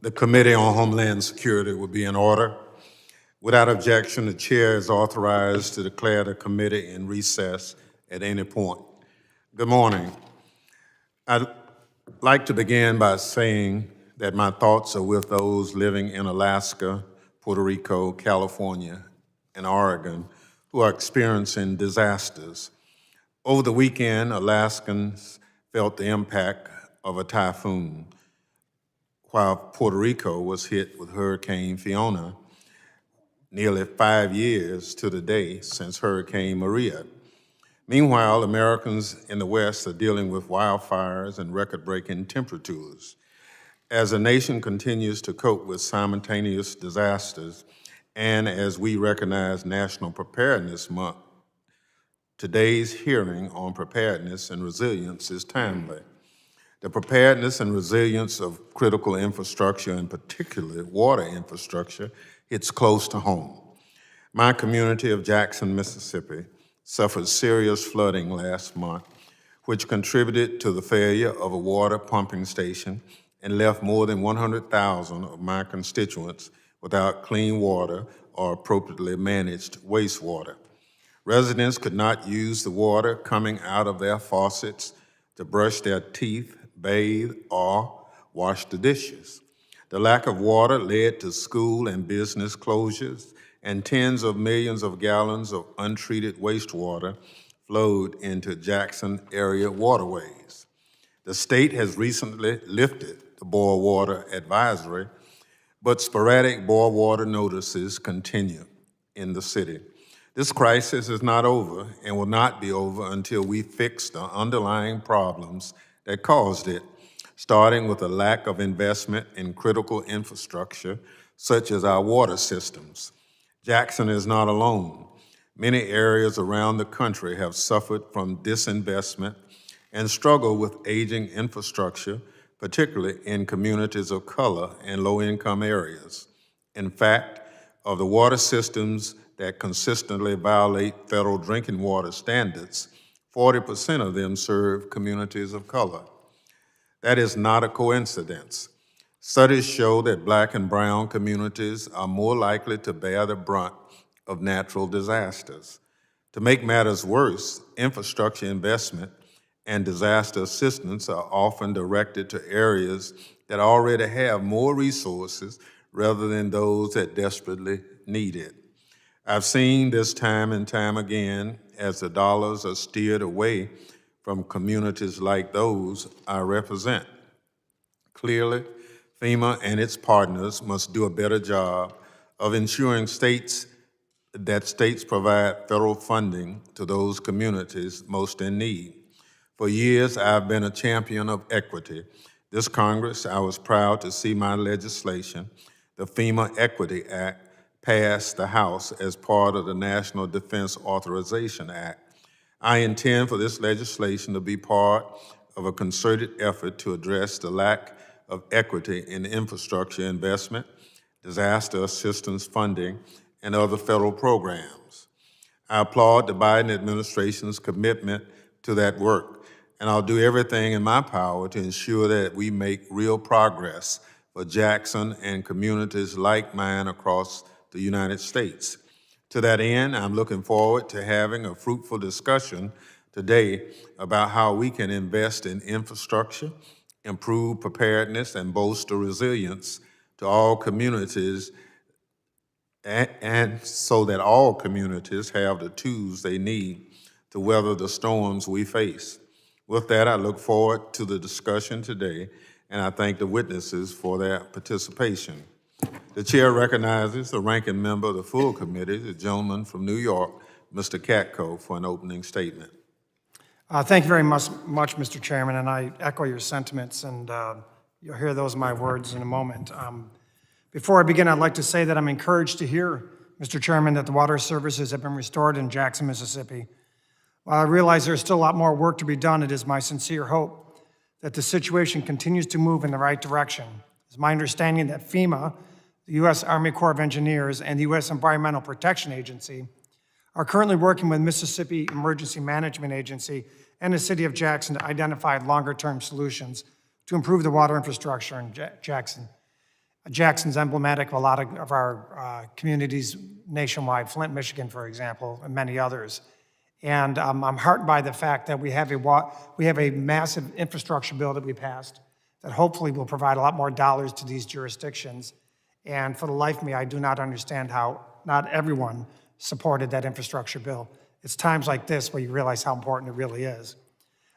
The Committee on Homeland Security will be in order. Without objection, the chair is authorized to declare the committee in recess at any point. Good morning. I'd like to begin by saying that my thoughts are with those living in Alaska, Puerto Rico, California, and Oregon who are experiencing disasters. Over the weekend, Alaskans felt the impact of a typhoon, while Puerto Rico was hit with Hurricane Fiona, nearly 5 years to the day since Hurricane Maria. Meanwhile, Americans in the West are dealing with wildfires and record-breaking temperatures. As the nation continues to cope with simultaneous disasters, and as we recognize National Preparedness Month, today's hearing on preparedness and resilience is timely. The preparedness and resilience of critical infrastructure, and particularly water infrastructure, hits close to home. My community of Jackson, Mississippi, suffered serious flooding last month, which contributed to the failure of a water pumping station and left more than 100,000 of my constituents without clean water or appropriately managed wastewater. Residents could not use the water coming out of their faucets to brush their teeth, bathe, or wash the dishes. The lack of water led to school and business closures, and tens of millions of gallons of untreated wastewater flowed into Jackson area waterways. The state has recently lifted the boil water advisory, but sporadic boil water notices continue in the city. This crisis is not over and will not be over until we fix the underlying problems that caused it, starting with a lack of investment in critical infrastructure, such as our water systems. Jackson is not alone. Many areas around the country have suffered from disinvestment and struggle with aging infrastructure, particularly in communities of color and low-income areas. In fact, of the water systems that consistently violate federal drinking water standards, 40% of them serve communities of color. That is not a coincidence. Studies show that Black and brown communities are more likely to bear the brunt of natural disasters. To make matters worse, infrastructure investment and disaster assistance are often directed to areas that already have more resources rather than those that desperately need it. I've seen this time and time again as the dollars are steered away from communities like those I represent. Clearly, FEMA and its partners must do a better job of ensuring that states provide federal funding to those communities most in need. For years, I've been a champion of equity. This Congress, I was proud to see my legislation, the FEMA Equity Act, pass the House as part of the National Defense Authorization Act. I intend for this legislation to be part of a concerted effort to address the lack of equity in infrastructure investment, disaster assistance funding, and other federal programs. I applaud the Biden administration's commitment to that work, and I'll do everything in my power to ensure that we make real progress for Jackson and communities like mine across the United States. To that end, I'm looking forward to having a fruitful discussion today about how we can invest in infrastructure, improve preparedness, and bolster resilience to all communities, and so that all communities have the tools they need to weather the storms we face. With that, I look forward to the discussion today, and I thank the witnesses for their participation. The chair recognizes the ranking member of the full committee, the gentleman from New York, Mr. Katko, for an opening statement. Thank you very much, Mr. Chairman, and I echo your sentiments, and you'll hear those my words in a moment. Before I begin, I'd like to say that I'm encouraged to hear, Mr. Chairman, that the water services have been restored in Jackson, Mississippi. While I realize there's still a lot more work to be done, it is my sincere hope that the situation continues to move in the right direction. It's my understanding that FEMA, the U.S. Army Corps of Engineers, and the U.S. Environmental Protection Agency are currently working with Mississippi Emergency Management Agency and the City of Jackson to identify longer-term solutions to improve the water infrastructure in Jackson. Jackson's emblematic of a lot of our communities nationwide, Flint, Michigan, for example, and many others. And I'm heartened by the fact that we have a massive infrastructure bill that we passed that hopefully will provide a lot more dollars to these jurisdictions. And for the life of me, I do not understand how not everyone supported that infrastructure bill. It's times like this where you realize how important it really is.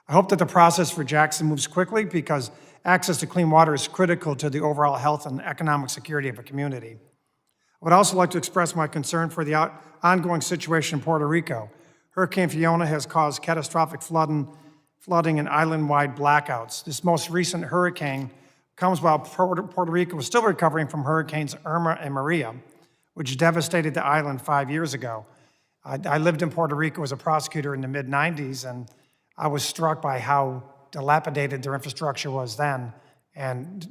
I hope that the process for Jackson moves quickly because access to clean water is critical to the overall health and economic security of a community. I would also like to express my concern for the ongoing situation in Puerto Rico. Hurricane Fiona has caused catastrophic flooding and island-wide blackouts. This most recent hurricane comes while Puerto Rico was still recovering from Hurricanes Irma and Maria, which devastated the island 5 years ago. I lived in Puerto Rico as a prosecutor in the mid-90s, and I was struck by how dilapidated their infrastructure was then. And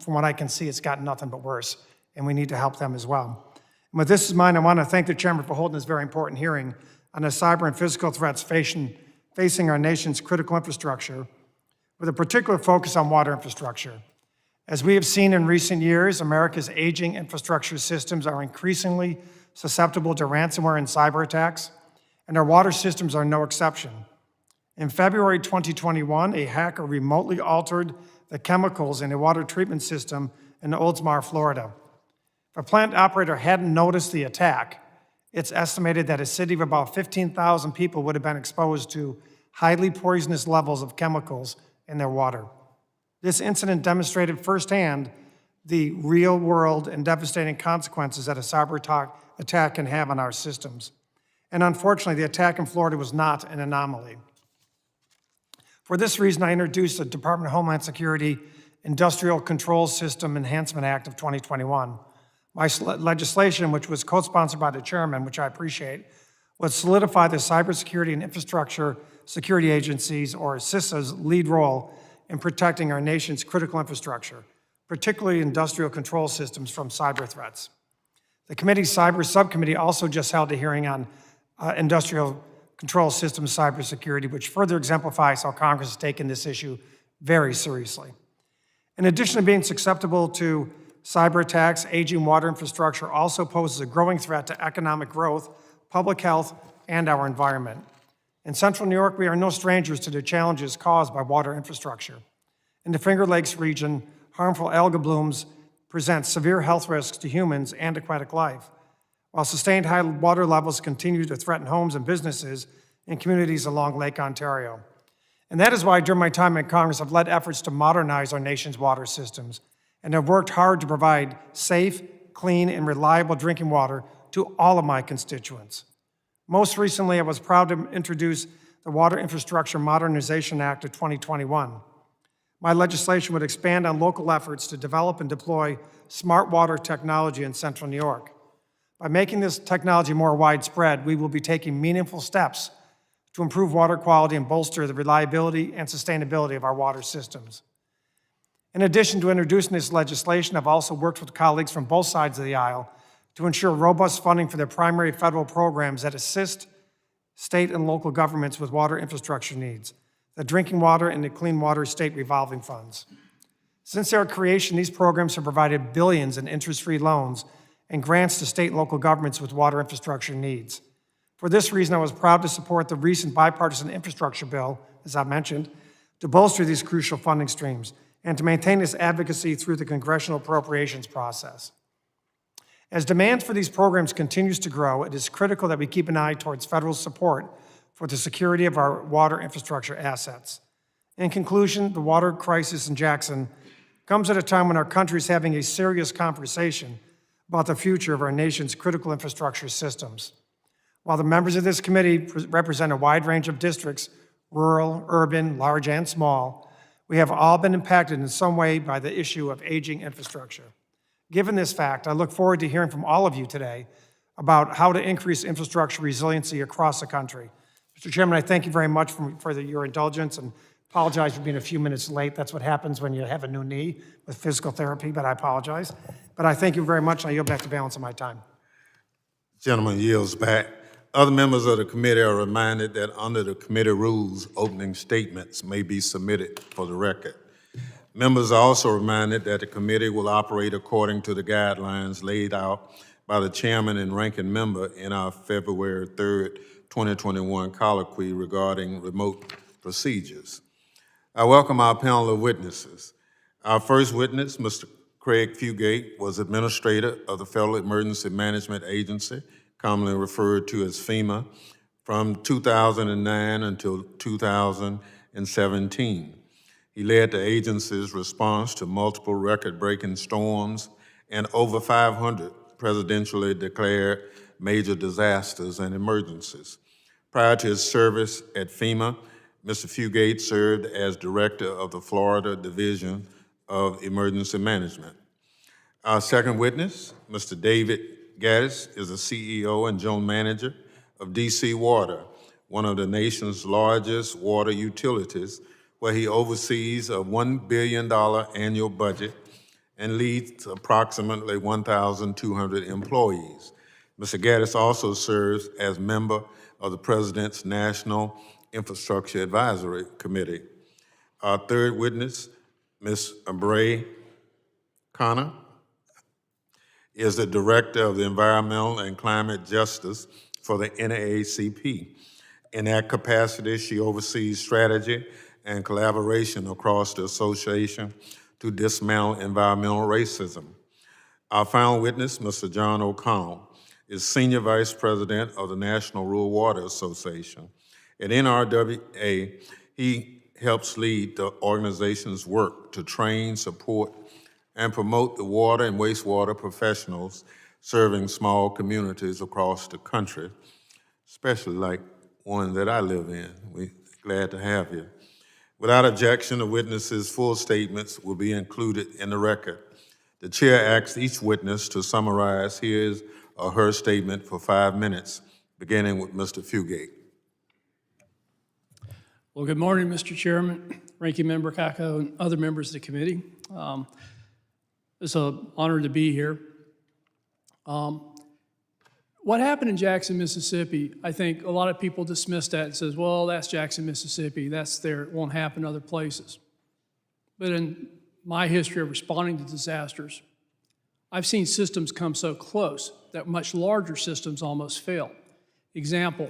from what I can see, it's gotten nothing but worse, and we need to help them as well. And with this in mind, I want to thank the chairman for holding this very important hearing on the cyber and physical threats facing our nation's critical infrastructure, with a particular focus on water infrastructure. As we have seen in recent years, America's aging infrastructure systems are increasingly susceptible to ransomware and cyber attacks, and our water systems are no exception. In February 2021, a hacker remotely altered the chemicals in a water treatment system in Oldsmar, Florida. If a plant operator hadn't noticed the attack, it's estimated that a city of about 15,000 people would have been exposed to highly poisonous levels of chemicals in their water. This incident demonstrated firsthand the real-world and devastating consequences that a cyber attack can have on our systems. And unfortunately, the attack in Florida was not an anomaly. For this reason, I introduced the Department of Homeland Security Industrial Control System Enhancement Act of 2021. My legislation, which was co-sponsored by the chairman, which I appreciate, would solidify the cybersecurity and infrastructure security agencies, or CISA's, lead role in protecting our nation's critical infrastructure, particularly industrial control systems from cyber threats. The committee's cyber subcommittee also just held a hearing on industrial control systems cybersecurity, which further exemplifies how Congress has taken this issue very seriously. In addition to being susceptible to cyber attacks, aging water infrastructure also poses a growing threat to economic growth, public health, and our environment. In Central New York, we are no strangers to the challenges caused by water infrastructure. In the Finger Lakes region, harmful algal blooms present severe health risks to humans and aquatic life, while sustained high water levels continue to threaten homes and businesses in communities along Lake Ontario. And that is why during my time in Congress, I've led efforts to modernize our nation's water systems and have worked hard to provide safe, clean, and reliable drinking water to all of my constituents. Most recently, I was proud to introduce the Water Infrastructure Modernization Act of 2021. My legislation would expand on local efforts to develop and deploy smart water technology in Central New York. By making this technology more widespread, we will be taking meaningful steps to improve water quality and bolster the reliability and sustainability of our water systems. In addition to introducing this legislation, I've also worked with colleagues from both sides of the aisle to ensure robust funding for their primary federal programs that assist state and local governments with water infrastructure needs, the Drinking Water and the Clean Water State Revolving Funds. Since their creation, these programs have provided billions in interest-free loans and grants to state and local governments with water infrastructure needs. For this reason, I was proud to support the recent bipartisan infrastructure bill, as I mentioned, to bolster these crucial funding streams and to maintain this advocacy through the congressional appropriations process. As demand for these programs continues to grow, it is critical that we keep an eye towards federal support for the security of our water infrastructure assets. In conclusion, the water crisis in Jackson comes at a time when our country is having a serious conversation about the future of our nation's critical infrastructure systems. While the members of this committee represent a wide range of districts, rural, urban, large, and small, we have all been impacted in some way by the issue of aging infrastructure. Given this fact, I look forward to hearing from all of you today about how to increase infrastructure resiliency across the country. Mr. Chairman, I thank you very much for your indulgence and apologize for being a few minutes late. That's what happens when you have a new knee with physical therapy, but I apologize. But I thank you very much, and I yield back the balance of my time. Gentleman yields back. Other members of the committee are reminded that under the committee rules, opening statements may be submitted for the record. Members are also reminded that the committee will operate according to the guidelines laid out by the chairman and ranking member in our February 3rd, 2021 colloquy regarding remote procedures. I welcome our panel of witnesses. Our first witness, Mr. Craig Fugate, was administrator of the Federal Emergency Management Agency, commonly referred to as FEMA, from 2009 until 2017. He led the agency's response to multiple record-breaking storms and over 500 presidentially declared major disasters and emergencies. Prior to his service at FEMA, Mr. Fugate served as director of the Florida Division of Emergency Management. Our second witness, Mr. David Gaddis, is the CEO and general manager of DC Water, one of the nation's largest water utilities, where he oversees a $1 billion annual budget and leads approximately 1,200 employees. Mr. Gaddis also serves as member of the President's National Infrastructure Advisory Committee. Our third witness, Ms. Abray Connor, is the Director of the Environmental and Climate Justice for the NAACP. In that capacity, she oversees strategy and collaboration across the association to dismantle environmental racism. Our final witness, Mr. John O'Connell, is Senior Vice President of the National Rural Water Association. At NRWA, he helps lead the organization's work to train, support, and promote the water and wastewater professionals serving small communities across the country, especially like one that I live in. We're glad to have you. Without objection, the witnesses' full statements will be included in the record. The chair asks each witness to summarize his or her statement for 5 minutes, beginning with Mr. Fugate. Well, good morning, Mr. Chairman, Ranking Member Kako, and other members of the committee. It's an honor to be here. What happened in Jackson, Mississippi, I think a lot of people dismiss that and says, well, that's Jackson, Mississippi, that's there, it won't happen other places. But in my history of responding to disasters, I've seen systems come so close that much larger systems almost fail. Example,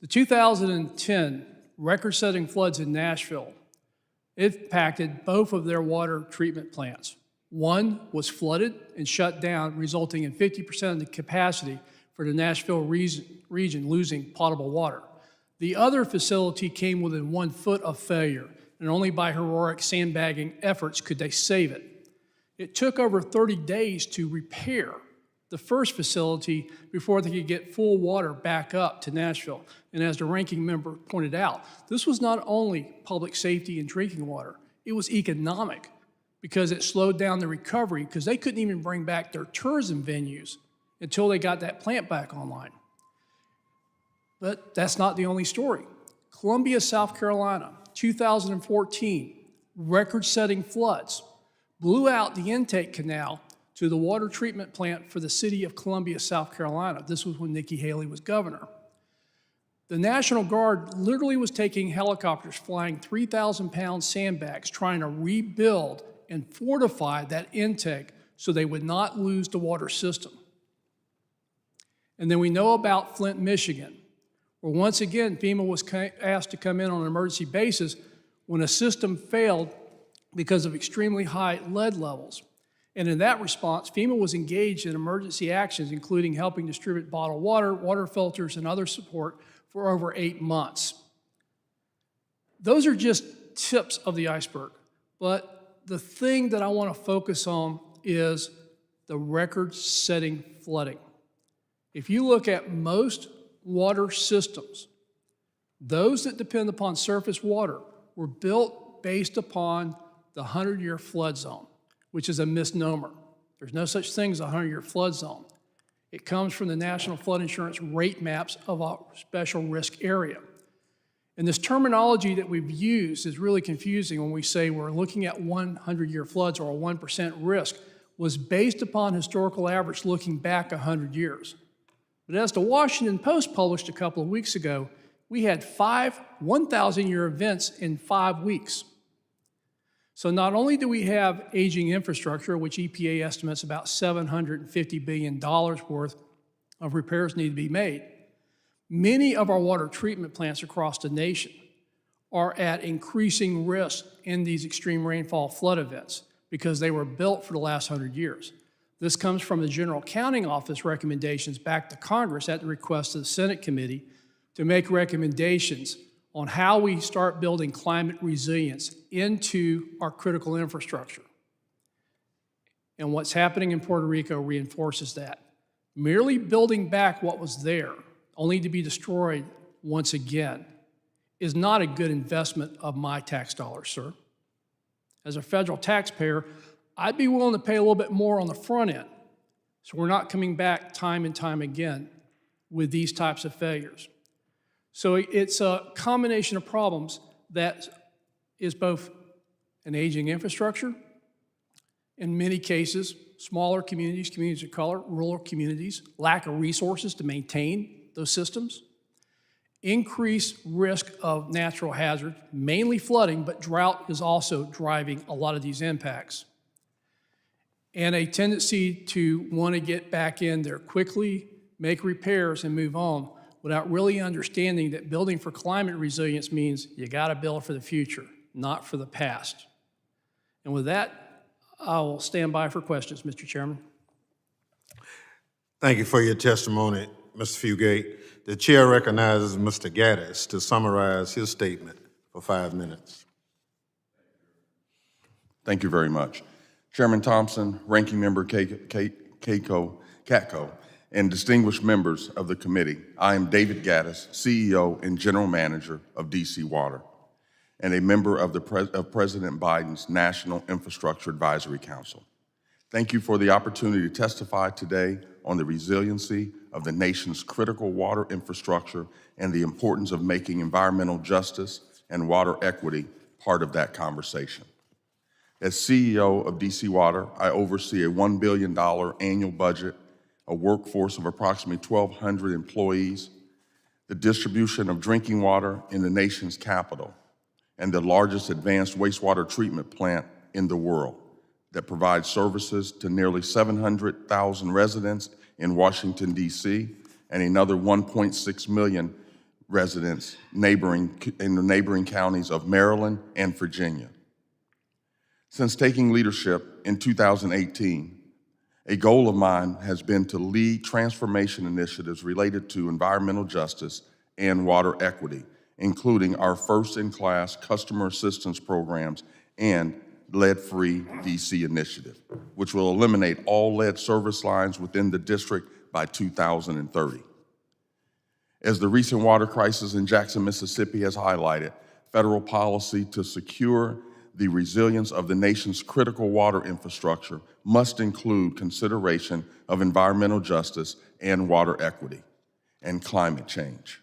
the 2010 record-setting floods in Nashville impacted both of their water treatment plants. One was flooded and shut down, resulting in 50% of the capacity for the Nashville region losing potable water. The other facility came within 1 foot of failure, and only by heroic sandbagging efforts could they save it. It took over 30 days to repair the first facility before they could get full water back up to Nashville. And as the ranking member pointed out, this was not only public safety and drinking water, it was economic because it slowed down the recovery because they couldn't even bring back their tourism venues until they got that plant back online. But that's not the only story. Columbia, South Carolina, 2014, record-setting floods blew out the intake canal to the water treatment plant for the city of Columbia, South Carolina. This was when Nikki Haley was governor. The National Guard literally was taking helicopters flying 3,000-pound sandbags trying to rebuild and fortify that intake so they would not lose the water system. And then we know about Flint, Michigan, where once again FEMA was asked to come in on an emergency basis when a system failed because of extremely high lead levels. And in that response, FEMA was engaged in emergency actions, including helping distribute bottled water, water filters, and other support for over 8 months. Those are just tips of the iceberg. But the thing that I want to focus on is the record-setting flooding. If you look at most water systems, those that depend upon surface water were built based upon the 100-year flood zone, which is a misnomer. There's no such thing as a 100-year flood zone. It comes from the National Flood Insurance rate maps of a special risk area. And this terminology that we've used is really confusing when we say we're looking at 100-year floods or a 1% risk was based upon historical average looking back 100 years. But as the Washington Post published a couple of weeks ago, we had 5 1,000-year events in 5 weeks. So not only do we have aging infrastructure, which EPA estimates about $750 billion worth of repairs need to be made, many of our water treatment plants across the nation are at increasing risk in these extreme rainfall flood events because they were built for the last 100 years. This comes from the General Accounting Office recommendations back to Congress at the request of the Senate Committee to make recommendations on how we start building climate resilience into our critical infrastructure. And what's happening in Puerto Rico reinforces that. Merely building back what was there, only to be destroyed once again, is not a good investment of my tax dollars, sir. As a federal taxpayer, I'd be willing to pay a little bit more on the front end, so we're not coming back time and time again with these types of failures. So it's a combination of problems that is both an aging infrastructure, in many cases, smaller communities, communities of color, rural communities, lack of resources to maintain those systems, increased risk of natural hazards, mainly flooding, but drought is also driving a lot of these impacts, and a tendency to want to get back in there quickly, make repairs, and move on without really understanding that building for climate resilience means you got to build for the future, not for the past. And with that, I will stand by for questions, Mr. Chairman. Thank you for your testimony, Mr. Fugate. The chair recognizes Mr. Gaddis to summarize his statement for 5 minutes. Thank you very much. Chairman Thompson, Ranking Member Catco, and distinguished members of the committee, I am David Gaddis, CEO and General Manager of DC Water, and a member of President Biden's National Infrastructure Advisory Council. Thank you for the opportunity to testify today on the resiliency of the nation's critical water infrastructure and the importance of making environmental justice and water equity part of that conversation. As CEO of DC Water, I oversee a $1 billion annual budget, a workforce of approximately 1,200 employees, the distribution of drinking water in the nation's capital, and the largest advanced wastewater treatment plant in the world that provides services to nearly 700,000 residents in Washington, D.C., and another 1.6 million residents in the neighboring counties of Maryland and Virginia. Since taking leadership in 2018, a goal of mine has been to lead transformation initiatives related to environmental justice and water equity, including our first-in-class customer assistance programs and lead-free DC initiative, which will eliminate all lead service lines within the district by 2030. As the recent water crisis in Jackson, Mississippi has highlighted, federal policy to secure the resilience of the nation's critical water infrastructure must include consideration of environmental justice and water equity and climate change.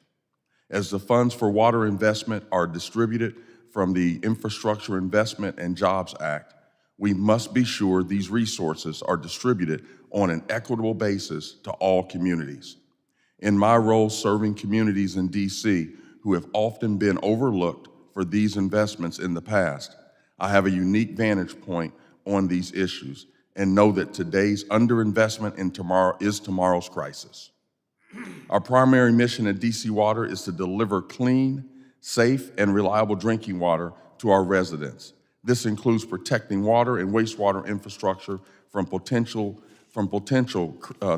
As the funds for water investment are distributed from the Infrastructure Investment and Jobs Act, we must be sure these resources are distributed on an equitable basis to all communities. In my role serving communities in DC who have often been overlooked for these investments in the past, I have a unique vantage point on these issues and know that today's underinvestment in tomorrow's crisis. Our primary mission at DC Water is to deliver clean, safe, and reliable drinking water to our residents. This includes protecting water and wastewater infrastructure from potential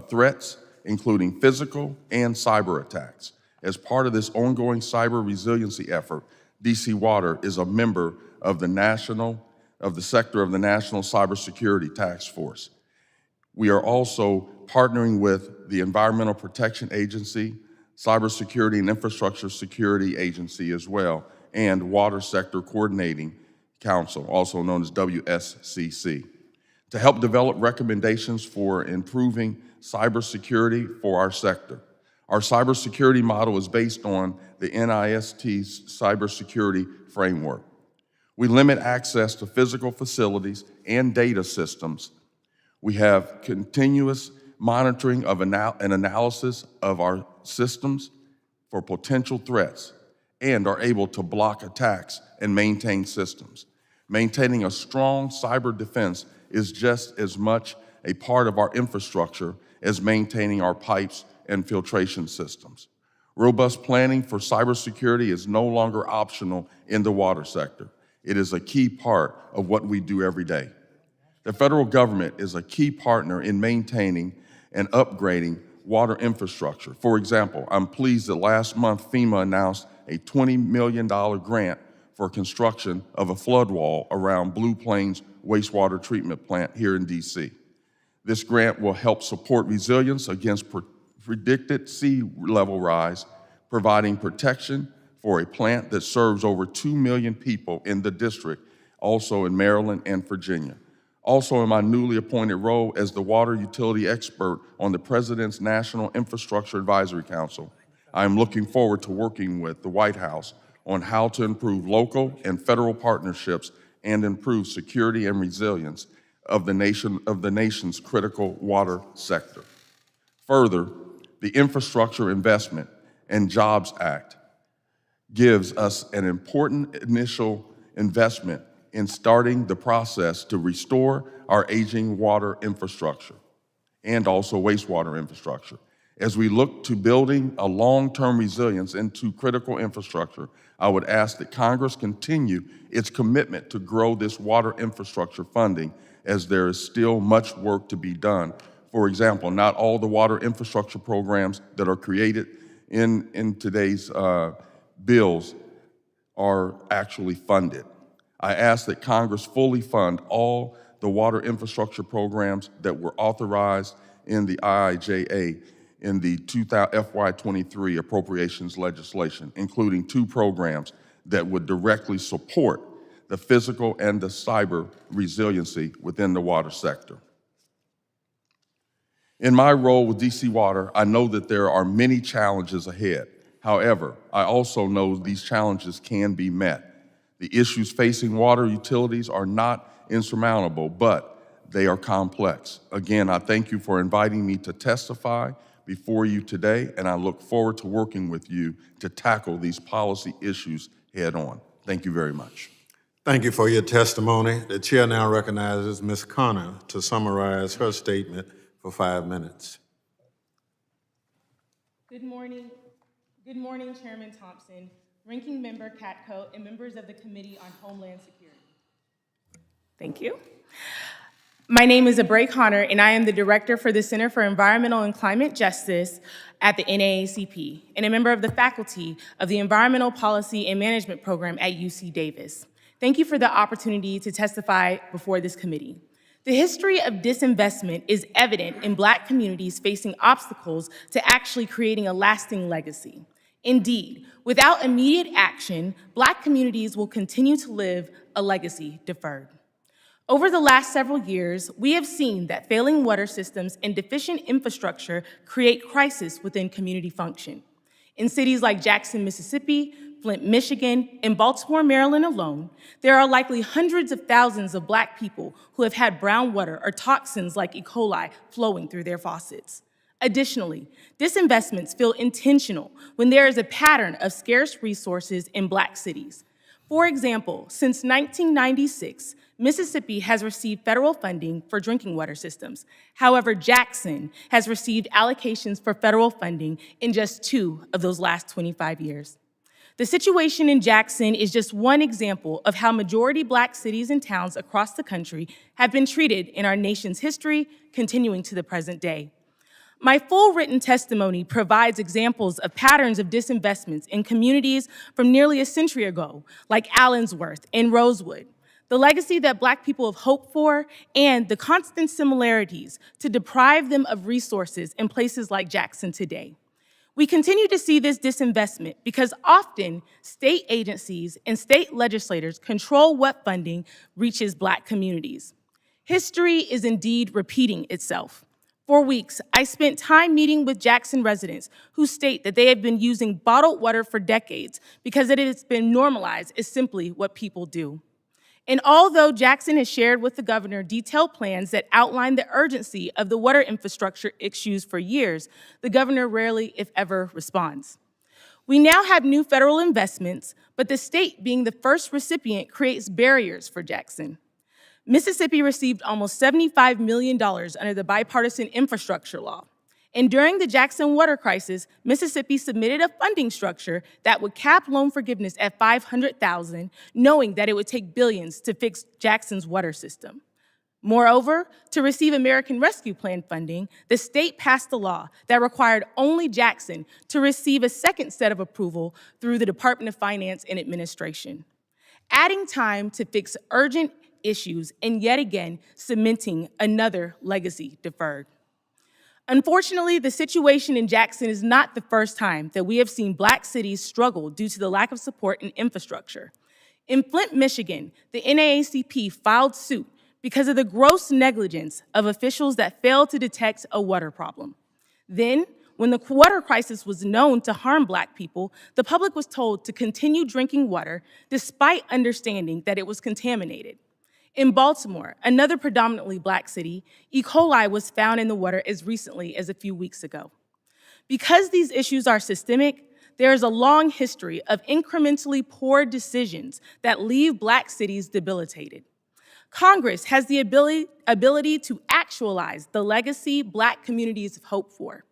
threats, including physical and cyber attacks. As part of this ongoing cyber resiliency effort, DC Water is a member of the sector of the National Cybersecurity Task Force. We are also partnering with the Environmental Protection Agency, Cybersecurity and Infrastructure Security Agency as well, and Water Sector Coordinating Council, also known as WSCC, to help develop recommendations for improving cybersecurity for our sector. Our cybersecurity model is based on the NIST's cybersecurity framework. We limit access to physical facilities and data systems. We have continuous monitoring of and analysis of our systems for potential threats and are able to block attacks and maintain systems. Maintaining a strong cyber defense is just as much a part of our infrastructure as maintaining our pipes and filtration systems. Robust planning for cybersecurity is no longer optional in the water sector. It is a key part of what we do every day. The federal government is a key partner in maintaining and upgrading water infrastructure. For example, I'm pleased that last month FEMA announced a $20 million grant for construction of a flood wall around Blue Plains wastewater treatment plant here in DC. This grant will help support resilience against predicted sea level rise, providing protection for a plant that serves over 2 million people in the district, also in Maryland and Virginia. Also in my newly appointed role as the water utility expert on the President's National Infrastructure Advisory Council, I am looking forward to working with the White House on how to improve local and federal partnerships and improve security and resilience of the nation's critical water sector. Further, the Infrastructure Investment and Jobs Act gives us an important initial investment in starting the process to restore our aging water infrastructure and also wastewater infrastructure. As we look to building a long-term resilience into critical infrastructure, I would ask that Congress continue its commitment to grow this water infrastructure funding, as there is still much work to be done. For example, not all the water infrastructure programs that are created in today's bills are actually funded. I ask that Congress fully fund all the water infrastructure programs that were authorized in the IIJA in the FY23 appropriations legislation, including 2 programs that would directly support the physical and the cyber resiliency within the water sector. In my role with DC Water, I know that there are many challenges ahead. However, I also know these challenges can be met. The issues facing water utilities are not insurmountable, but they are complex. Again, I thank you for inviting me to testify before you today, and I look forward to working with you to tackle these policy issues head on. Thank you very much. Thank you for your testimony. The chair now recognizes Ms. Connor to summarize her statement for 5 minutes. Good morning, Chairman Thompson, Ranking Member Katko, and members of the Committee on Homeland Security. Thank you. My name is Abray Connor, and I am the Director for the Center for Environmental and Climate Justice at the NAACP, and a member of the faculty of the Environmental Policy and Management Program at UC Davis. Thank you for the opportunity to testify before this committee. The history of disinvestment is evident in Black communities facing obstacles to actually creating a lasting legacy. Indeed, without immediate action, Black communities will continue to live a legacy deferred. Over the last several years, we have seen that failing water systems and deficient infrastructure create crisis within community function. In cities like Jackson, Mississippi, Flint, Michigan, and Baltimore, Maryland alone, there are likely hundreds of thousands of Black people who have had brown water or toxins like E. coli flowing through their faucets. Additionally, disinvestments feel intentional when there is a pattern of scarce resources in Black cities. For example, since 1996, Mississippi has received federal funding for drinking water systems. However, Jackson has received allocations for federal funding in just 2 of those last 25 years. The situation in Jackson is just one example of how majority Black cities and towns across the country have been treated in our nation's history, continuing to the present day. My full written testimony provides examples of patterns of disinvestments in communities from nearly a century ago, like Allensworth and Rosewood, the legacy that Black people have hoped for, and the constant similarities to deprive them of resources in places like Jackson today. We continue to see this disinvestment because often state agencies and state legislators control what funding reaches Black communities. History is indeed repeating itself. For weeks, I spent time meeting with Jackson residents who state that they have been using bottled water for decades because it has been normalized as simply what people do. And although Jackson has shared with the governor detailed plans that outline the urgency of the water infrastructure issues for years, the governor rarely, if ever, responds. We now have new federal investments, but the state being the first recipient creates barriers for Jackson. Mississippi received almost $75 million under the bipartisan infrastructure law. And during the Jackson water crisis, Mississippi submitted a funding structure that would cap loan forgiveness at $500,000, knowing that it would take billions to fix Jackson's water system. Moreover, to receive American Rescue Plan funding, the state passed a law that required only Jackson to receive a second set of approval through the Department of Finance and Administration, adding time to fix urgent issues and yet again cementing another legacy deferred. Unfortunately, the situation in Jackson is not the first time that we have seen Black cities struggle due to the lack of support and infrastructure. In Flint, Michigan, the NAACP filed suit because of the gross negligence of officials that failed to detect a water problem. Then, when the water crisis was known to harm Black people, the public was told to continue drinking water despite understanding that it was contaminated. In Baltimore, another predominantly Black city, E. coli was found in the water as recently as a few weeks ago. Because these issues are systemic, there is a long history of incrementally poor decisions that leave Black cities debilitated. Congress has the ability to actualize the legacy Black communities have hoped for.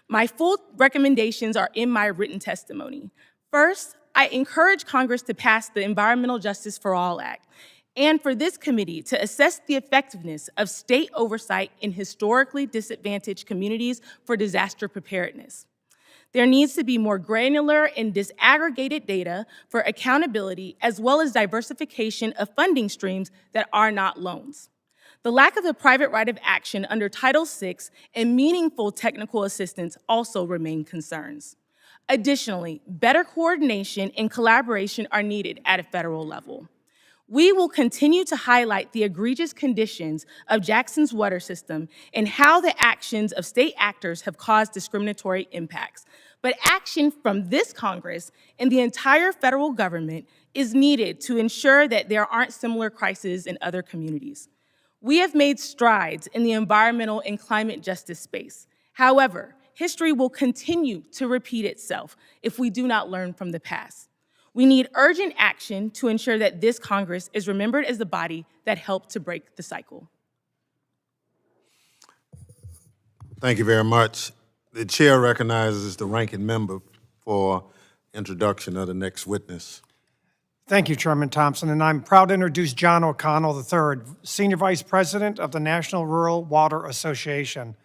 My full recommendations are in my written testimony. First, I encourage Congress to pass the Environmental Justice for All Act, and for this committee to assess the effectiveness of state oversight in historically disadvantaged communities for disaster preparedness. There needs to be more granular and disaggregated data for accountability as well as diversification of funding streams that are not loans. The lack of a private right of action under Title VI and meaningful technical assistance also remain concerns. Additionally, better coordination and collaboration are needed at a federal level. We will continue to highlight the egregious conditions of Jackson's water system and how the actions of state actors have caused discriminatory impacts. But action from this Congress and the entire federal government is needed to ensure that there aren't similar crises in other communities. We have made strides in the environmental and climate justice space. However, history will continue to repeat itself if we do not learn from the past. We need urgent action to ensure that this Congress is remembered as the body that helped to break the cycle. Thank you very much. The chair recognizes the ranking member for introduction of the next witness. Thank you, Chairman Thompson, and I'm proud to introduce John O'Connell III, Senior Vice President of the National Rural Water Association,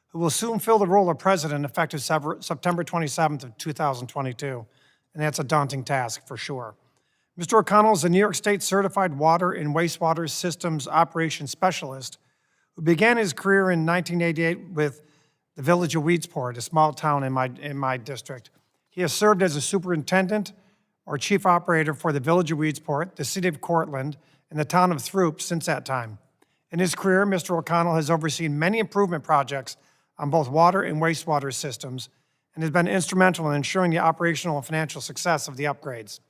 who will soon fill the role of President effective September 27th of 2022. And that's a daunting task for sure. Mr. O'Connell is a New York State Certified Water and Wastewater Systems Operations Specialist who began his career in 1988 with the village of Weedsport, a small town in my district. He has served as a superintendent or chief operator for the village of Weedsport, the city of Cortland, and the town of Throop since that time. In his career, Mr. O'Connell has overseen many improvement projects on both water and wastewater systems and has been instrumental in ensuring the operational and financial success of the upgrades.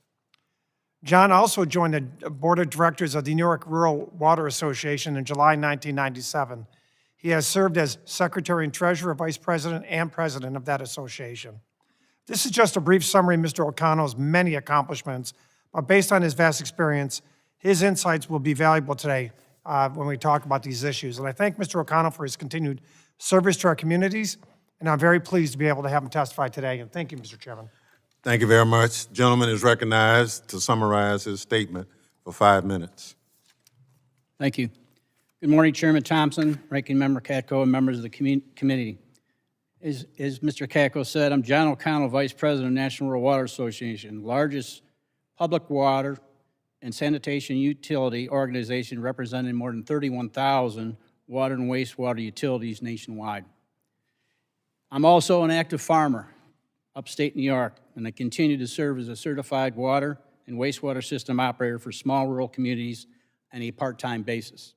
John also joined the board of directors of the New York Rural Water Association in July 1997. He has served as secretary and treasurer, vice president, and president of that association. This is just a brief summary of Mr. O'Connell's many accomplishments, but based on his vast experience, his insights will be valuable today when we talk about these issues. And I thank Mr. O'Connell for his continued service to our communities, and I'm very pleased to be able to have him testify today. And thank you, Mr. Chairman. Thank you very much. Gentleman is recognized to summarize his statement for 5 minutes. Thank you. Good morning, Chairman Thompson, Ranking Member Katko, and members of the committee. As Mr. Katko said, I'm John O'Connell, Vice President of National Rural Water Association, largest public water and sanitation utility organization representing more than 31,000 water and wastewater utilities nationwide. I'm also an active farmer upstate New York, and I continue to serve as a certified water and wastewater system operator for small rural communities on a part-time basis.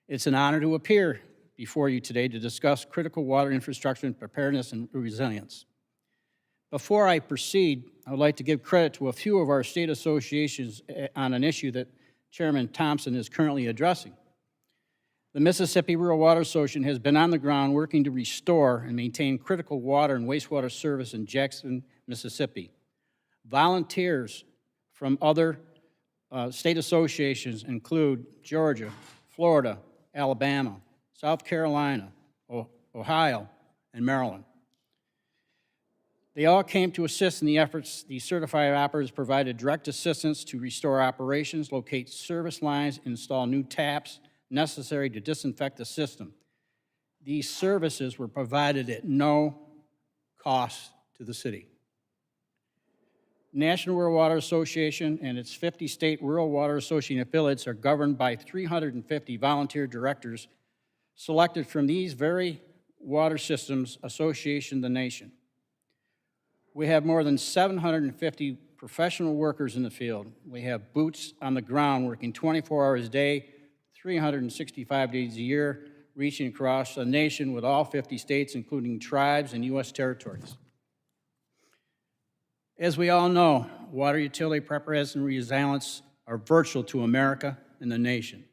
It's an honor to appear before you today to discuss critical water infrastructure and preparedness and resilience. Before I proceed, I would like to give credit to a few of our state associations on an issue that Chairman Thompson is currently addressing. The Mississippi Rural Water Association has been on the ground working to restore and maintain critical water and wastewater service in Jackson, Mississippi. Volunteers from other state associations include Georgia, Florida, Alabama, South Carolina, Ohio, and Maryland. They all came to assist in the efforts. These certified operators provided direct assistance to restore operations, locate service lines, install new taps necessary to disinfect the system. These services were provided at no cost to the city. National Rural Water Association and its 50 state Rural Water Association affiliates are governed by 350 volunteer directors selected from these very water systems association in the nation. We have more than 750 professional workers in the field. We have boots on the ground working 24 hours a day, 365 days a year, reaching across the nation with all 50 states, including tribes and U.S. territories. As we all know, water utility preparedness and resilience are virtual to America and the nation.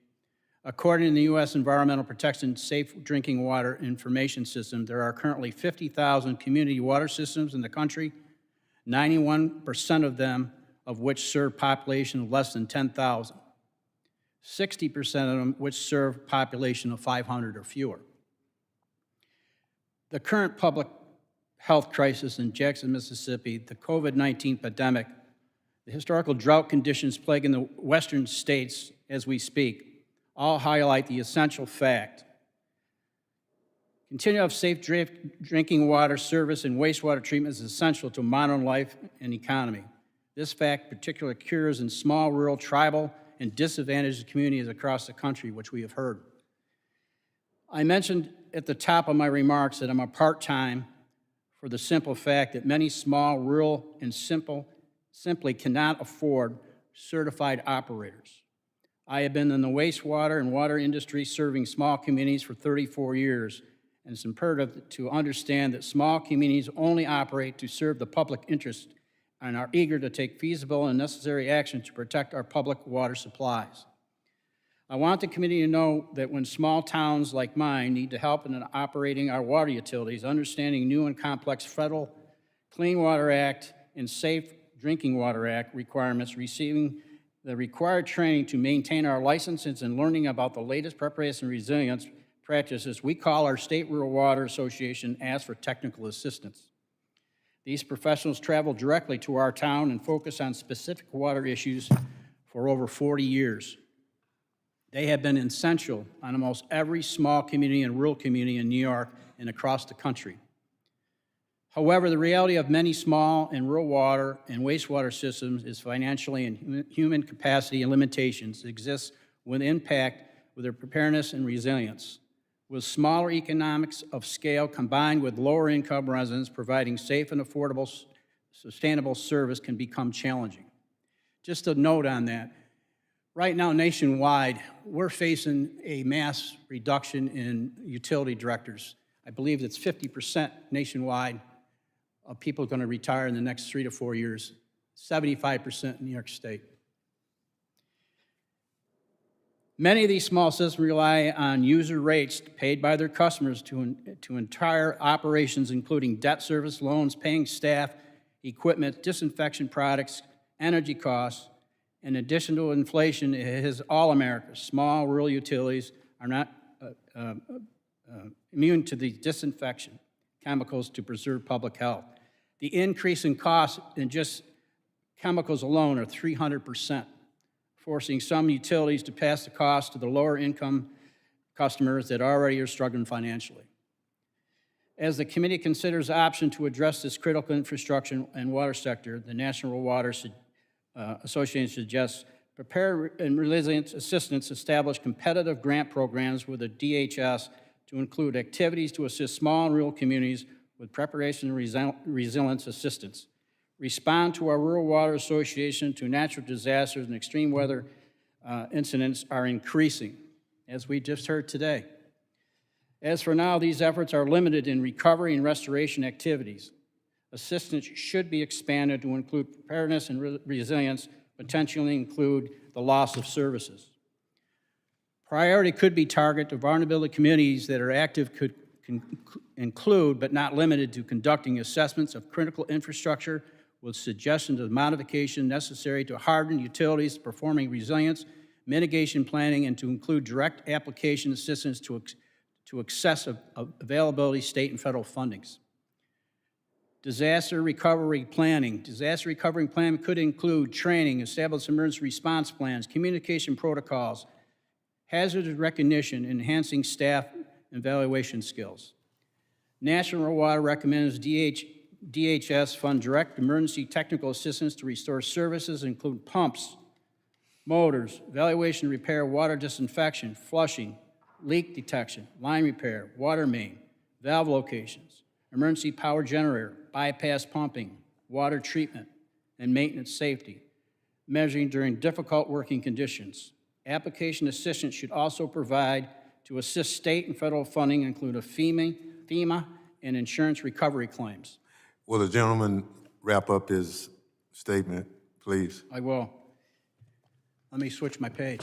According to the U.S. Environmental Protection Safe Drinking Water Information System, there are currently 50,000 community water systems in the country, 91% of them of which serve population of less than 10,000, 60% of them which serve population of 500 or fewer. The current public health crisis in Jackson, Mississippi, the COVID-19 pandemic, the historical drought conditions plaguing the western states as we speak, all highlight the essential fact. Continue to have safe drinking water service and wastewater treatment is essential to modern life and economy. This fact particularly occurs in small, rural, tribal, and disadvantaged communities across the country, which we have heard. I mentioned at the top of my remarks that I'm a part-time for the simple fact that many small, rural, and simply cannot afford certified operators. I have been in the wastewater and water industry serving small communities for 34 years, and it's imperative to understand that small communities only operate to serve the public interest and are eager to take feasible and necessary action to protect our public water supplies. I want the committee to know that when small towns like mine need help in operating our water utilities, understanding new and complex federal Clean Water Act and Safe Drinking Water Act requirements, receiving the required training to maintain our licenses and learning about the latest preparedness and resilience practices, we call our State Rural Water Association, ask for technical assistance. These professionals travel directly to our town and focus on specific water issues for over 40 years. They have been essential on almost every small community and rural community in New York and across the country. However, the reality of many small and rural water and wastewater systems is financially and human capacity and limitations exist with impact with their preparedness and resilience. With smaller economics of scale combined with lower income residents, providing safe and affordable, sustainable service can become challenging. Just a note on that, right now nationwide, we're facing a mass reduction in utility directors. I believe it's 50% nationwide of people going to retire in the next 3 to 4 years, 75% in New York State. Many of these small systems rely on user rates paid by their customers to entire operations, including debt service, loans, paying staff, equipment, disinfection products, energy costs. In addition to inflation, it is all America's small rural utilities are not immune to the disinfection chemicals to preserve public health. The increase in costs in just chemicals alone are 300%, forcing some utilities to pass the cost to the lower income customers that already are struggling financially. As the committee considers the option to address this critical infrastructure and water sector, the National Water Association suggests Preparedness and Resilience Assistance establish competitive grant programs with the DHS to include activities to assist small and rural communities with preparation and resilience assistance. Respond to our Rural Water Association to natural disasters and extreme weather incidents are increasing, as we just heard today. As for now, these efforts are limited in recovery and restoration activities. Assistance should be expanded to include preparedness and resilience, potentially include the loss of services. Priority could be targeted to vulnerability communities that are active could include, but not limited to, conducting assessments of critical infrastructure with suggestions of modification necessary to harden utilities, performing resilience, mitigation planning, and to include direct application assistance to access of availability state and federal fundings. Disaster recovery planning. Disaster recovery planning could include training, establish emergency response plans, communication protocols, hazard recognition, enhancing staff evaluation skills. National Water recommends DHS fund direct emergency technical assistance to restore services, include pumps, motors, evaluation, repair, water disinfection, flushing, leak detection, line repair, water main, valve locations, emergency power generator, bypass pumping, water treatment, and maintenance safety, measuring during difficult working conditions. Application assistance should also provide to assist state and federal funding, include a FEMA and insurance recovery claims. Will the gentleman wrap up his statement, please? I will. Let me switch my page.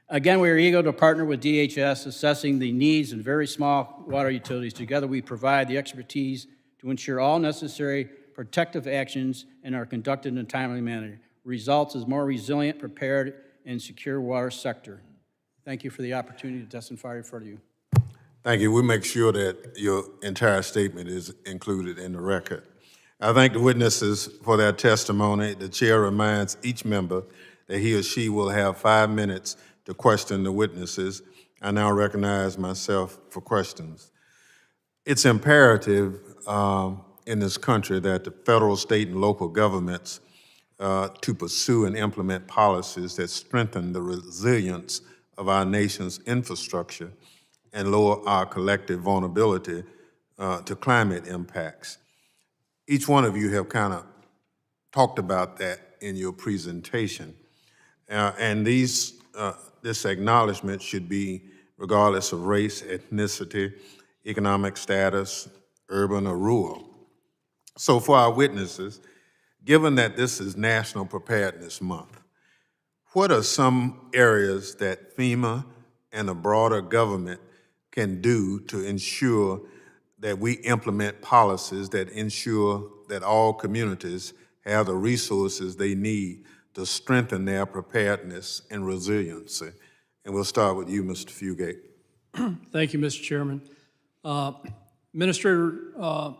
Again, we are eager to partner with DHS, assessing the needs in very small water utilities. Together, we provide the expertise to ensure all necessary protective actions and are conducted in a timely manner. Results is more resilient, prepared, and secure water sector. Thank you for the opportunity to testify in front of you. Thank you. We'll make sure that your entire statement is included in the record. I thank the witnesses for their testimony. The chair reminds each member that he or she will have 5 minutes to question the witnesses. I now recognize myself for questions. It's imperative in this country that the federal, state, and local governments to pursue and implement policies that strengthen the resilience of our nation's infrastructure and lower our collective vulnerability to climate impacts. Each one of you have kind of talked about that in your presentation. And this acknowledgement should be regardless of race, ethnicity, economic status, urban or rural. So for our witnesses, given that this is National Preparedness Month, what are some areas that FEMA and the broader government can do to ensure that we implement policies that ensure that all communities have the resources they need to strengthen their preparedness and resiliency? And we'll start with you, Mr. Fugate. Thank you, Mr. Chairman. Administrator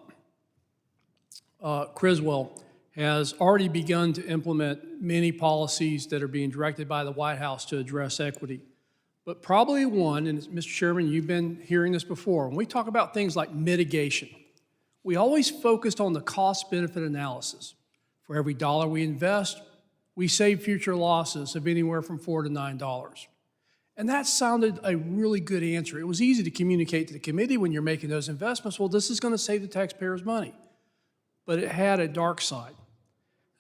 Criswell has already begun to implement many policies that are being directed by the White House to address equity. But probably one, and Mr. Chairman, you've been hearing this before, when we talk about things like mitigation, we always focused on the cost-benefit analysis. For every dollar we invest, we save future losses of anywhere from $4 to $9. And that sounded a really good answer. It was easy to communicate to the committee when you're making those investments, well, this is going to save the taxpayers money. But it had a dark side.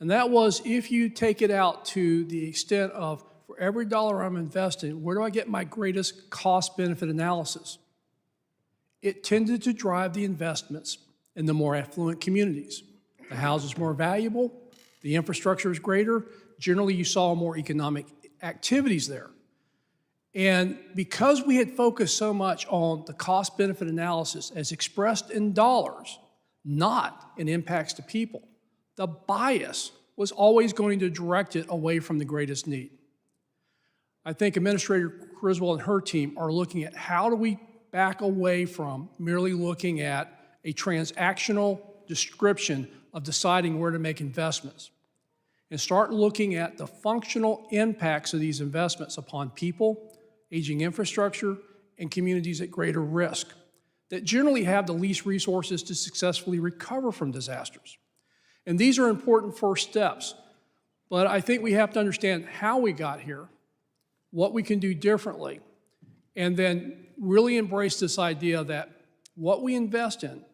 And that was, if you take it out to the extent of, for every dollar I'm investing, where do I get my greatest cost-benefit analysis? It tended to drive the investments in the more affluent communities. The house is more valuable, the infrastructure is greater, generally you saw more economic activities there. And because we had focused so much on the cost-benefit analysis as expressed in dollars, not in impacts to people, the bias was always going to direct it away from the greatest need. I think Administrator Criswell and her team are looking at how do we back away from merely looking at a transactional description of deciding where to make investments and start looking at the functional impacts of these investments upon people, aging infrastructure, and communities at greater risk that generally have the least resources to successfully recover from disasters. And these are important first steps, but I think we have to understand how we got here, what we can do differently, and then really embrace this idea that what we invest in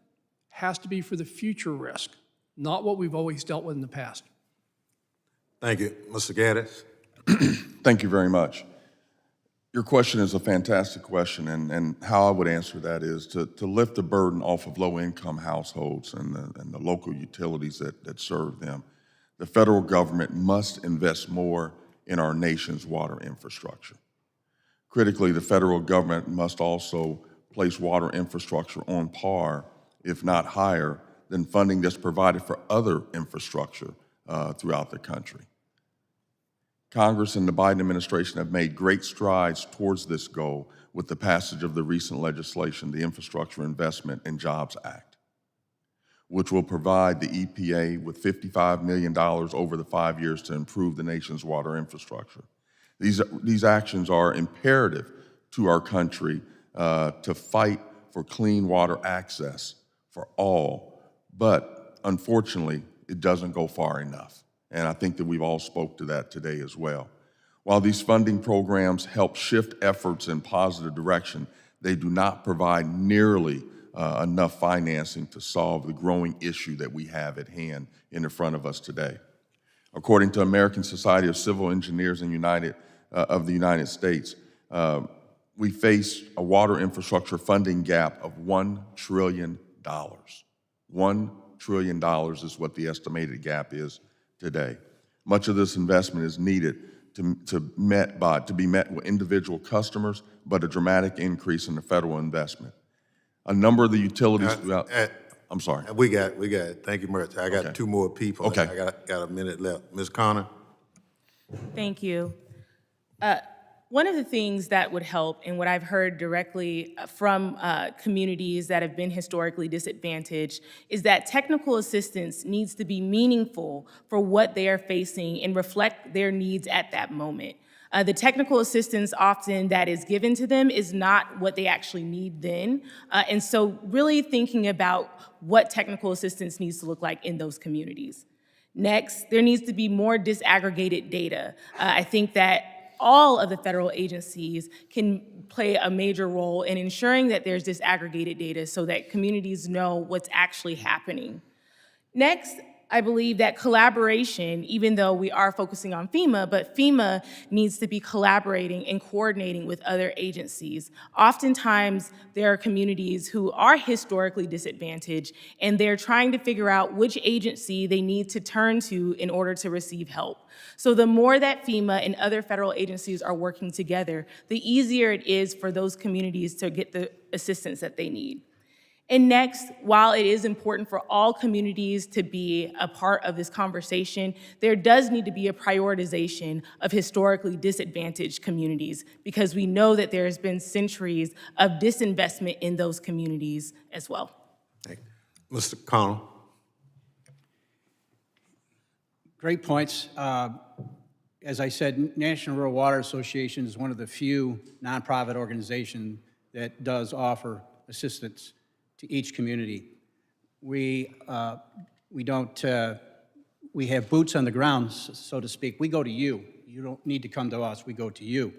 has to be for the future risk, not what we've always dealt with in the past. Thank you. Mr. Gaddis? Thank you very much. Your question is a fantastic question, and how I would answer that is to lift the burden off of low-income households and the local utilities that serve them. The federal government must invest more in our nation's water infrastructure. Critically, the federal government must also place water infrastructure on par, if not higher, than funding that's provided for other infrastructure throughout the country. Congress and the Biden administration have made great strides towards this goal with the passage of the recent legislation, the Infrastructure Investment and Jobs Act, which will provide the EPA with $55 million over the 5 years to improve the nation's water infrastructure. These actions are imperative to our country to fight for clean water access for all, but unfortunately, it doesn't go far enough. And I think that we've all spoke to that today as well. While these funding programs help shift efforts in positive direction, they do not provide nearly enough financing to solve the growing issue that we have at hand in the front of us today. According to American Society of Civil Engineers of the United States, we face a water infrastructure funding gap of $1 trillion. $1 trillion is what the estimated gap is today. Much of this investment is needed to be met with individual customers, but a dramatic increase in the federal investment. A number of the utilities throughout, I'm sorry. We got it. Thank you much. I got two more people. Okay. I got a minute left. Ms. Connor? Thank you. One of the things that would help, and what I've heard directly from communities that have been historically disadvantaged, is that technical assistance needs to be meaningful for what they are facing and reflect their needs at that moment. The technical assistance often that is given to them is not what they actually need then. And so really thinking about what technical assistance needs to look like in those communities. Next, there needs to be more disaggregated data. I think that all of the federal agencies can play a major role in ensuring that there's disaggregated data so that communities know what's actually happening. Next, I believe that collaboration, even though we are focusing on FEMA, but FEMA needs to be collaborating and coordinating with other agencies. Oftentimes, there are communities who are historically disadvantaged, and they're trying to figure out which agency they need to turn to in order to receive help. So the more that FEMA and other federal agencies are working together, the easier it is for those communities to get the assistance that they need. And next, while it is important for all communities to be a part of this conversation, there does need to be a prioritization of historically disadvantaged communities, because we know that there has been centuries of disinvestment in those communities as well. Thank you. Mr. Connor? Great points. As I said, National Rural Water Association is one of the few nonprofit organizations that does offer assistance to each community. We have boots on the ground, so to speak. We go to you. You don't need to come to us. We go to you.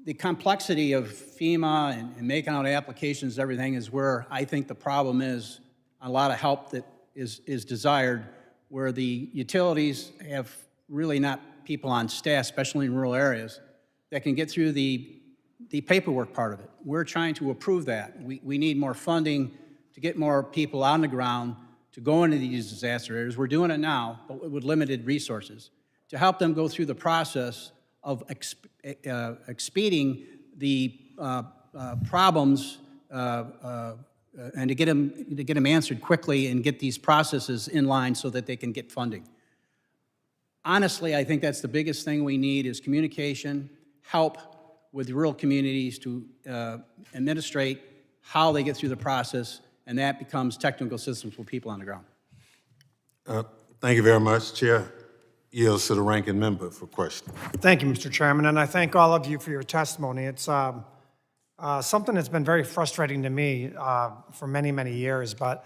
The complexity of FEMA and making out applications, everything is where I think the problem is. A lot of help that is desired, where the utilities have really not people on staff, especially in rural areas, that can get through the paperwork part of it. We're trying to approve that. We need more funding to get more people on the ground to go into these disaster areas. We're doing it now, but with limited resources, to help them go through the process of expediting the problems and to get them answered quickly and get these processes in line so that they can get funding. Honestly, I think that's the biggest thing we need is communication, help with rural communities to administrate how they get through the process, and that becomes technical assistance for people on the ground. Thank you very much. Chair yields to the ranking member for questions. Thank you, Mr. Chairman, and I thank all of you for your testimony. It's something that's been very frustrating to me for many, many years, but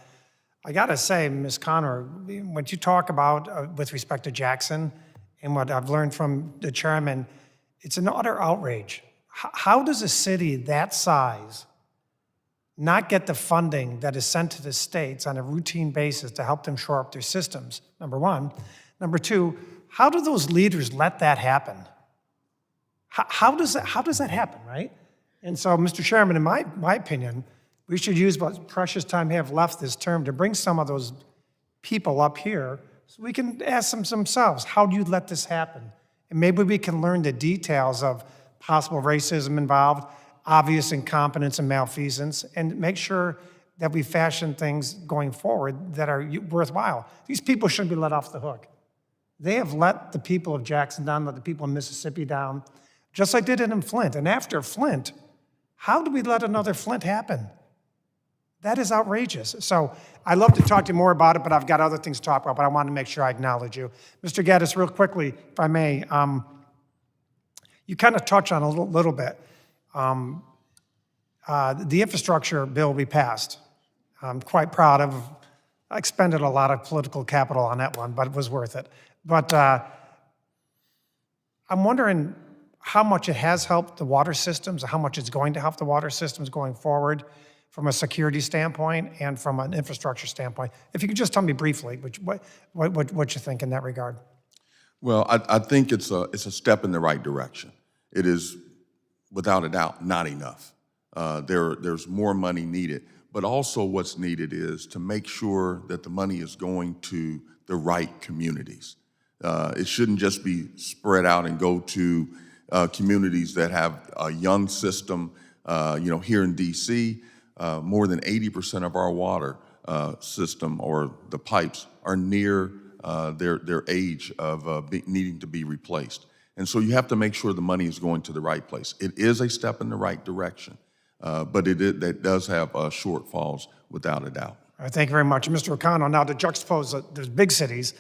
I gotta say, Ms. Connor, what you talk about with respect to Jackson and what I've learned from the chairman, it's an utter outrage. How does a city that size not get the funding that is sent to the states on a routine basis to help them shore up their systems, number one? Number two, how do those leaders let that happen? How does that happen, right? And so, Mr. Chairman, in my opinion, we should use what precious time we have left this term to bring some of those people up here so we can ask them themselves, how do you let this happen? And maybe we can learn the details of possible racism involved, obvious incompetence and malfeasance, and make sure that we fashion things going forward that are worthwhile. These people shouldn't be let off the hook. They have let the people of Jackson down, let the people of Mississippi down, just like they did in Flint. And after Flint, how do we let another Flint happen? That is outrageous. So I'd love to talk to you more about it, but I've got other things to talk about, but I want to make sure I acknowledge you. Mr. Gaddis, real quickly, if I may, you kind of touched on a little bit. The infrastructure bill we passed, I'm quite proud of. I expended a lot of political capital on that one, but it was worth it. But I'm wondering how much it has helped the water systems, how much it's going to help the water systems going forward from a security standpoint and from an infrastructure standpoint. If you could just tell me briefly what you think in that regard. Well, I think it's a step in the right direction. It is, without a doubt, not enough. There's more money needed, but also what's needed is to make sure that the money is going to the right communities. It shouldn't just be spread out and go to communities that have a young system. Here in DC, more than 80% of our water system or the pipes are near their age of needing to be replaced. And so you have to make sure the money is going to the right place. It is a step in the right direction, but that does have shortfalls without a doubt. All right, thank you very much. Mr. O'Connell, now to juxtapose there's big cities,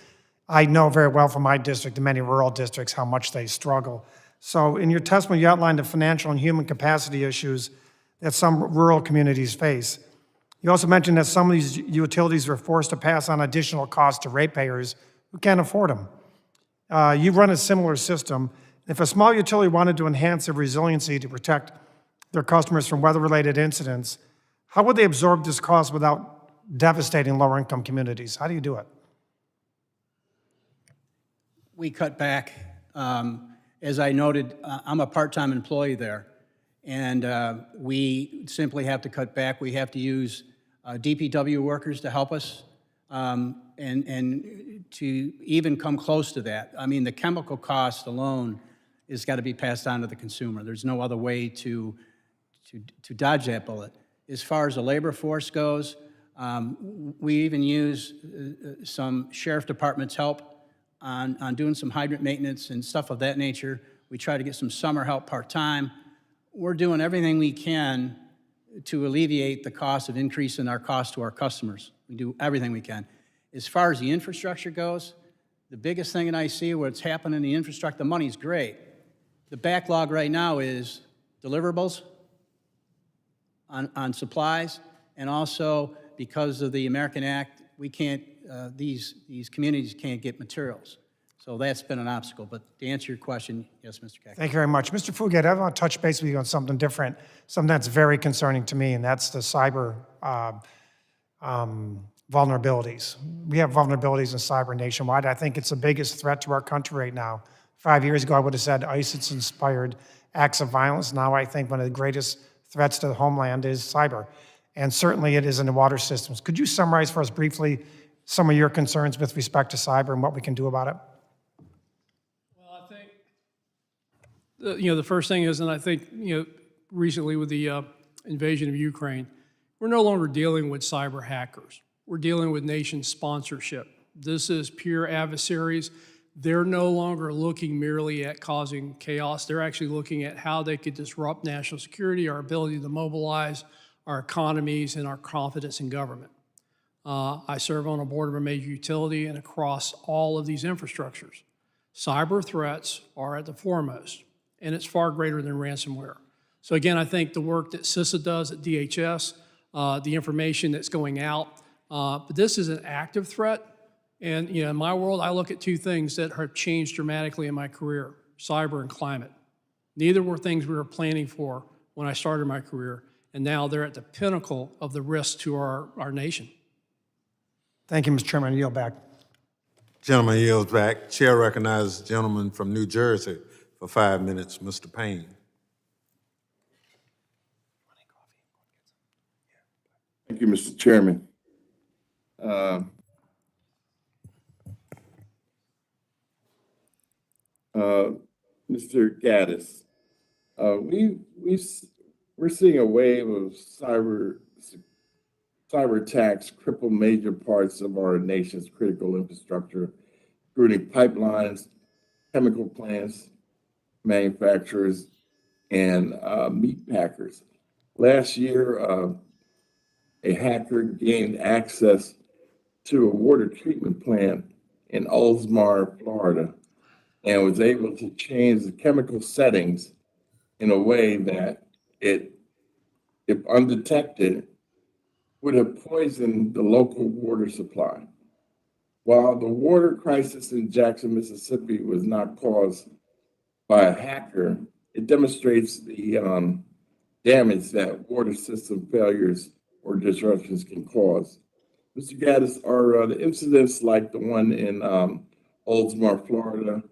I know very well from my district and many rural districts how much they struggle. So in your testimony, you outlined the financial and human capacity issues that some rural communities face. You also mentioned that some of these utilities were forced to pass on additional costs to ratepayers who can't afford them. You run a similar system. If a small utility wanted to enhance their resiliency to protect their customers from weather-related incidents, how would they absorb this cost without devastating lower-income communities? How do you do it? We cut back. As I noted, I'm a part-time employee there, and we simply have to cut back. We have to use DPW workers to help us, and to even come close to that. I mean, the chemical cost alone has got to be passed on to the consumer. There's no other way to dodge that bullet. As far as the labor force goes, we even use some sheriff department's help on doing some hydrant maintenance and stuff of that nature. We try to get some summer help part-time. We're doing everything we can to alleviate the cost of increasing our cost to our customers. We do everything we can. As far as the infrastructure goes, the biggest thing that I see what's happening in the infrastructure, the money's great. The backlog right now is deliverables on supplies, and also because of the American Act, we can't, these communities can't get materials. So that's been an obstacle. But to answer your question, yes, Mr. Cack. Thank you very much. Mr. Fugate, I want to touch base with you on something different, something that's very concerning to me, and that's the cyber vulnerabilities. We have vulnerabilities in cyber nationwide. I think it's the biggest threat to our country right now. 5 years ago, I would have said ISIS-inspired acts of violence. Now I think one of the greatest threats to the homeland is cyber, and certainly it is in the water systems. Could you summarize for us briefly some of your concerns with respect to cyber and what we can do about it? Well, I think, the first thing is, and I think, recently with the invasion of Ukraine, we're no longer dealing with cyber hackers. We're dealing with nation sponsorship. This is pure adversaries. They're no longer looking merely at causing chaos. They're actually looking at how they could disrupt national security, our ability to mobilize our economies, and our confidence in government. I serve on a board of a major utility, and across all of these infrastructures, cyber threats are at the foremost, and it's far greater than ransomware. So again, I think the work that CISA does at DHS, the information that's going out, but this is an active threat. And in my world, I look at two things that have changed dramatically in my career: cyber and climate. Neither were things we were planning for when I started my career, and now they're at the pinnacle of the risk to our nation. Thank you, Mr. Chairman. I yield back. Gentleman yields back. Chair recognizes the gentleman from New Jersey for 5 minutes, Mr. Payne. Thank you, Mr. Chairman. Mr. Gaddis, we're seeing a wave of cyber attacks cripple major parts of our nation's critical infrastructure, including pipelines, chemical plants, manufacturers, and meat packers. Last year, a hacker gained access to a water treatment plant in Oldsmar, Florida, and was able to change the chemical settings in a way that it, if undetected, would have poisoned the local water supply. While the water crisis in Jackson, Mississippi was not caused by a hacker, it demonstrates the damage that water system failures or disruptions can cause. Mr. Gaddis, are the incidents like the one in Oldsmar, Florida,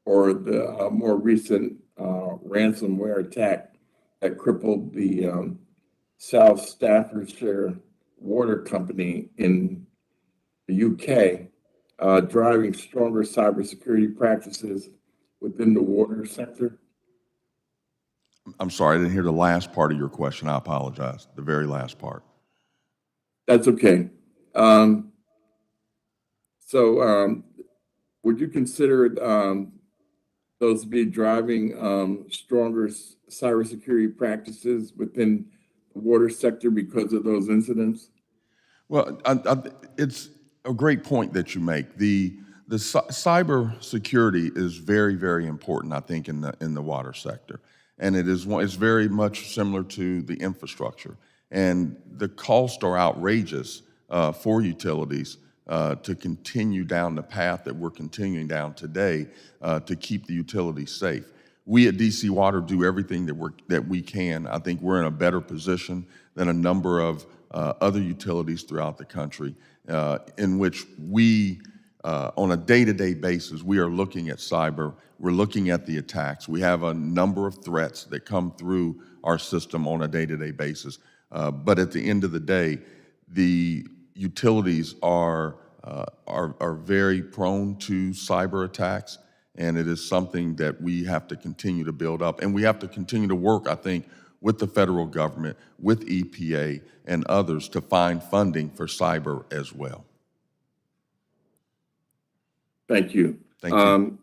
or the more recent ransomware attack that crippled the South Staffordshire Water Company in the UK, driving stronger cybersecurity practices within the water sector? I'm sorry, I didn't hear the last part of your question. I apologize, the very last part. That's okay. Would you consider those to be driving stronger cybersecurity practices within the water sector because of those incidents? Well, it's a great point that you make. The cyber security is very, very important, I think, in the water sector, and it's very much similar to the infrastructure. And the costs are outrageous for utilities to continue down the path that we're continuing down today to keep the utilities safe. We at DC Water do everything that we can. I think we're in a better position than a number of other utilities throughout the country, in which we, on a day-to-day basis, we are looking at cyber. We're looking at the attacks. We have a number of threats that come through our system on a day-to-day basis. But at the end of the day, the utilities are very prone to cyber attacks, and it is something that we have to continue to build up. And we have to continue to work, I think, with the federal government, with EPA and others to find funding for cyber as well. Thank you. Thank you.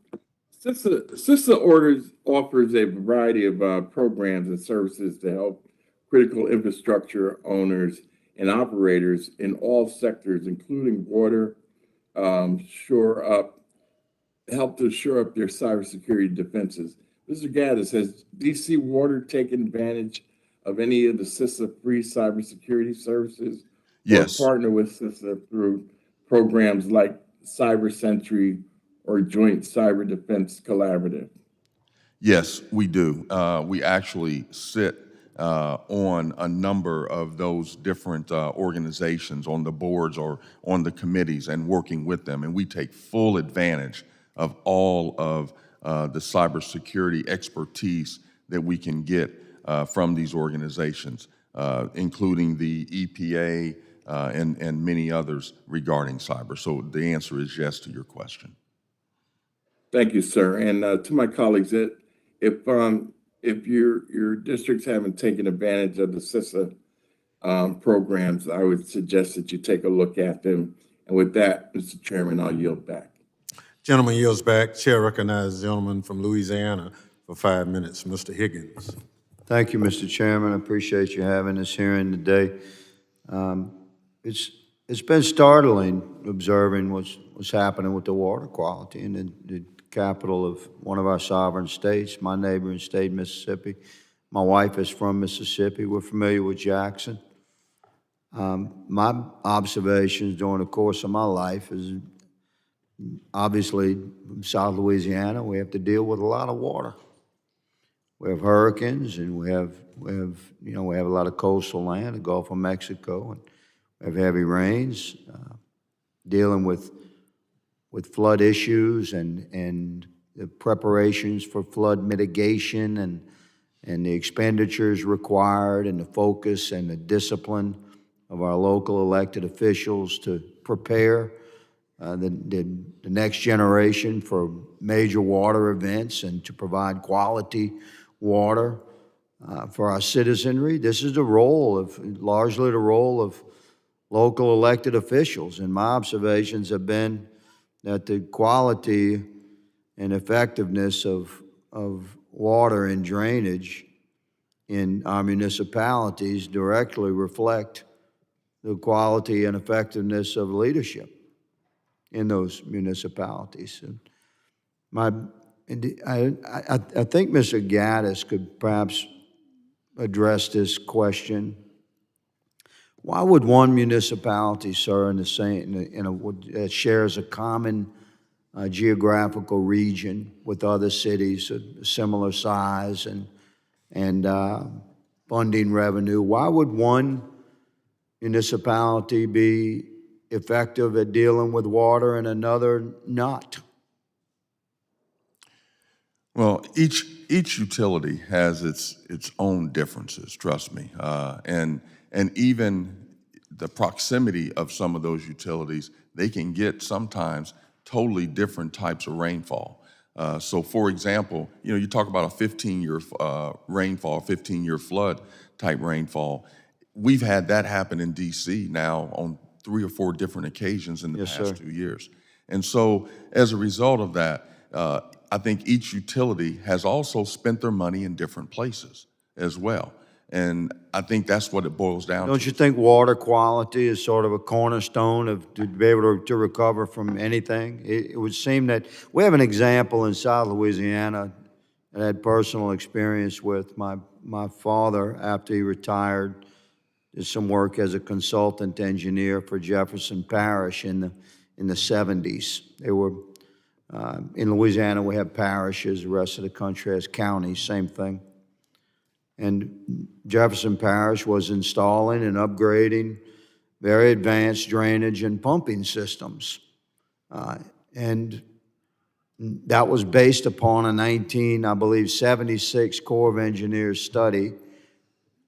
CISA offers a variety of programs and services to help critical infrastructure owners and operators in all sectors, including water, help to shore up their cybersecurity defenses. Mr. Gaddis, has DC Water taken advantage of any of the CISA free cybersecurity services? Yes. Or partner with CISA through programs like Cyber Sentry or Joint Cyber Defense Collaborative? Yes, we do. We actually sit on a number of those different organizations, on the boards or on the committees, and working with them. And we take full advantage of all of the cybersecurity expertise that we can get from these organizations, including the EPA and many others regarding cyber. So the answer is yes to your question. Thank you, sir. And to my colleagues, if your districts haven't taken advantage of the CISA programs, I would suggest that you take a look at them. And with that, Mr. Chairman, I'll yield back. Gentleman yields back. Chair recognizes the gentleman from Louisiana for 5 minutes, Mr. Higgins. Thank you, Mr. Chairman. I appreciate you having this hearing today. It's been startling observing what's happening with the water quality in the capital of one of our sovereign states, my neighboring state, Mississippi. My wife is from Mississippi. We're familiar with Jackson. My observations during the course of my life is obviously from South Louisiana, we have to deal with a lot of water. We have hurricanes, and we have a lot of coastal land, the Gulf of Mexico, and we have heavy rains, dealing with flood issues and the preparations for flood mitigation and the expenditures required and the focus and the discipline of our local elected officials to prepare the next generation for major water events and to provide quality water for our citizenry. This is largely the role of local elected officials. And my observations have been that the quality and effectiveness of water and drainage in our municipalities directly reflect the quality and effectiveness of leadership in those municipalities. And I think Mr. Gaddis could perhaps address this question. Why would one municipality, sir, that shares a common geographical region with other cities of similar size and funding revenue, why would one municipality be effective at dealing with water and another not? Well, each utility has its own differences, trust me. And even the proximity of some of those utilities, they can get sometimes totally different types of rainfall. So for example, you talk about a 15-year rainfall, 15-year flood type rainfall. We've had that happen in DC now on 3 or 4 different occasions in the past 2 years. And so as a result of that, I think each utility has also spent their money in different places as well. And I think that's what it boils down to. Don't you think water quality is sort of a cornerstone to be able to recover from anything? It would seem that we have an example in South Louisiana that I had personal experience with. My father, after he retired, did some work as a consultant engineer for Jefferson Parish in the 70s. They were in Louisiana, we have parishes. The rest of the country has counties, same thing. And Jefferson Parish was installing and upgrading very advanced drainage and pumping systems. And that was based upon a 76 Corps of Engineers study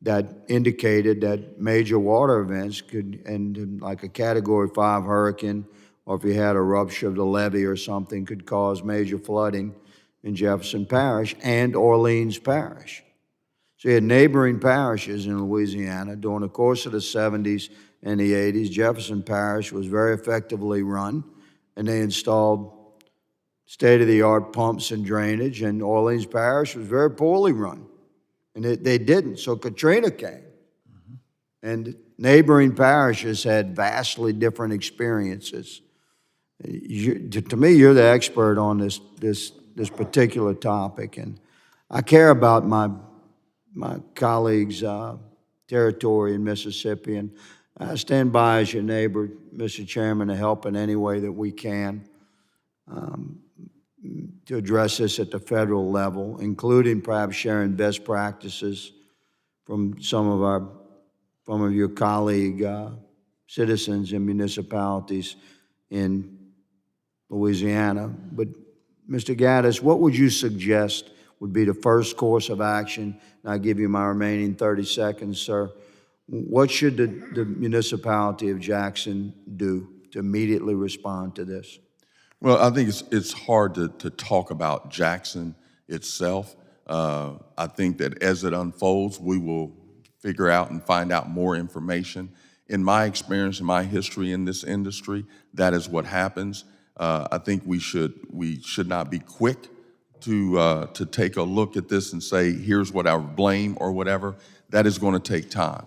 that indicated that major water events could, and like a Category 5 hurricane, or if you had a rupture of the levee or something, could cause major flooding in Jefferson Parish and Orleans Parish. So you had neighboring parishes in Louisiana. During the course of the 70s and the 80s, Jefferson Parish was very effectively run, and they installed state-of-the-art pumps and drainage, and Orleans Parish was very poorly run, and they didn't. So Katrina came, and neighboring parishes had vastly different experiences. To me, you're the expert on this particular topic, and I care about my colleagues' territory in Mississippi, and I stand by as your neighbor, Mr. Chairman, to help in any way that we can to address this at the federal level, including perhaps sharing best practices from some of your colleague citizens and municipalities in Louisiana. But Mr. Gaddis, what would you suggest would be the first course of action? And I'll give you my remaining 30 seconds, sir. What should the municipality of Jackson do to immediately respond to this? Well, I think it's hard to talk about Jackson itself. I think that as it unfolds, we will figure out and find out more information. In my experience, in my history in this industry, that is what happens. I think we should not be quick to take a look at this and say, here's what I blame or whatever. That is going to take time.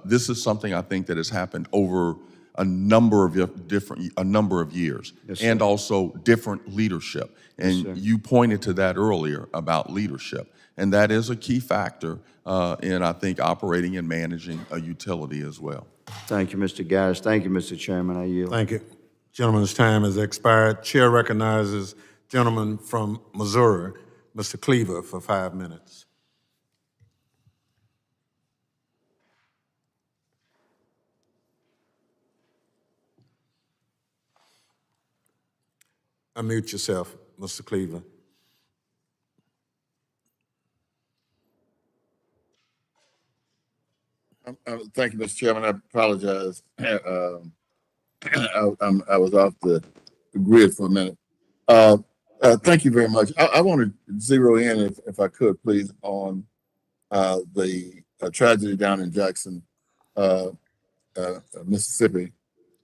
This is something I think that has happened over a number of years, yes, and also different leadership. And yes, you pointed to that earlier about leadership, and that is a key factor in, I think, operating and managing a utility as well. Thank you, Mr. Gaddis. Thank you, Mr. Chairman. I yield. Thank you. Gentleman's time has expired. Chair recognizes gentleman from Missouri, Mr. Cleaver, for 5 minutes. Unmute yourself, Mr. Cleaver. Thank you, Mr. Chairman. I apologize. I was off the grid for a minute. Thank you very much. I want to zero in, if I could, please, on the tragedy down in Jackson, Mississippi,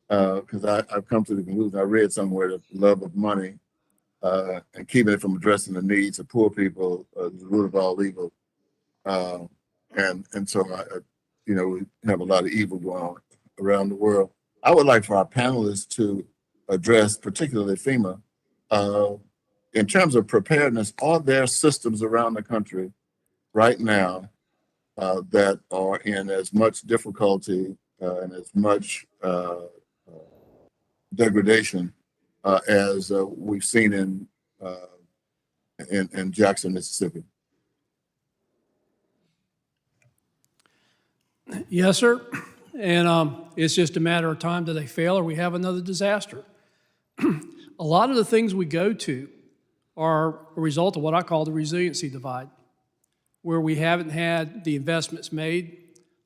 because I've come to the conclusion, I read somewhere that the love of money and keeping it from addressing the needs of poor people is the root of all evil. And so, we have a lot of evil going on around the world. I would like for our panelists to address, particularly FEMA, in terms of preparedness. Are there systems around the country right now that are in as much difficulty and as much degradation as we've seen in Jackson, Mississippi? Yes, sir. And it's just a matter of time till they fail or we have another disaster. A lot of the things we go to are a result of what I call the resiliency divide, where we haven't had the investments made,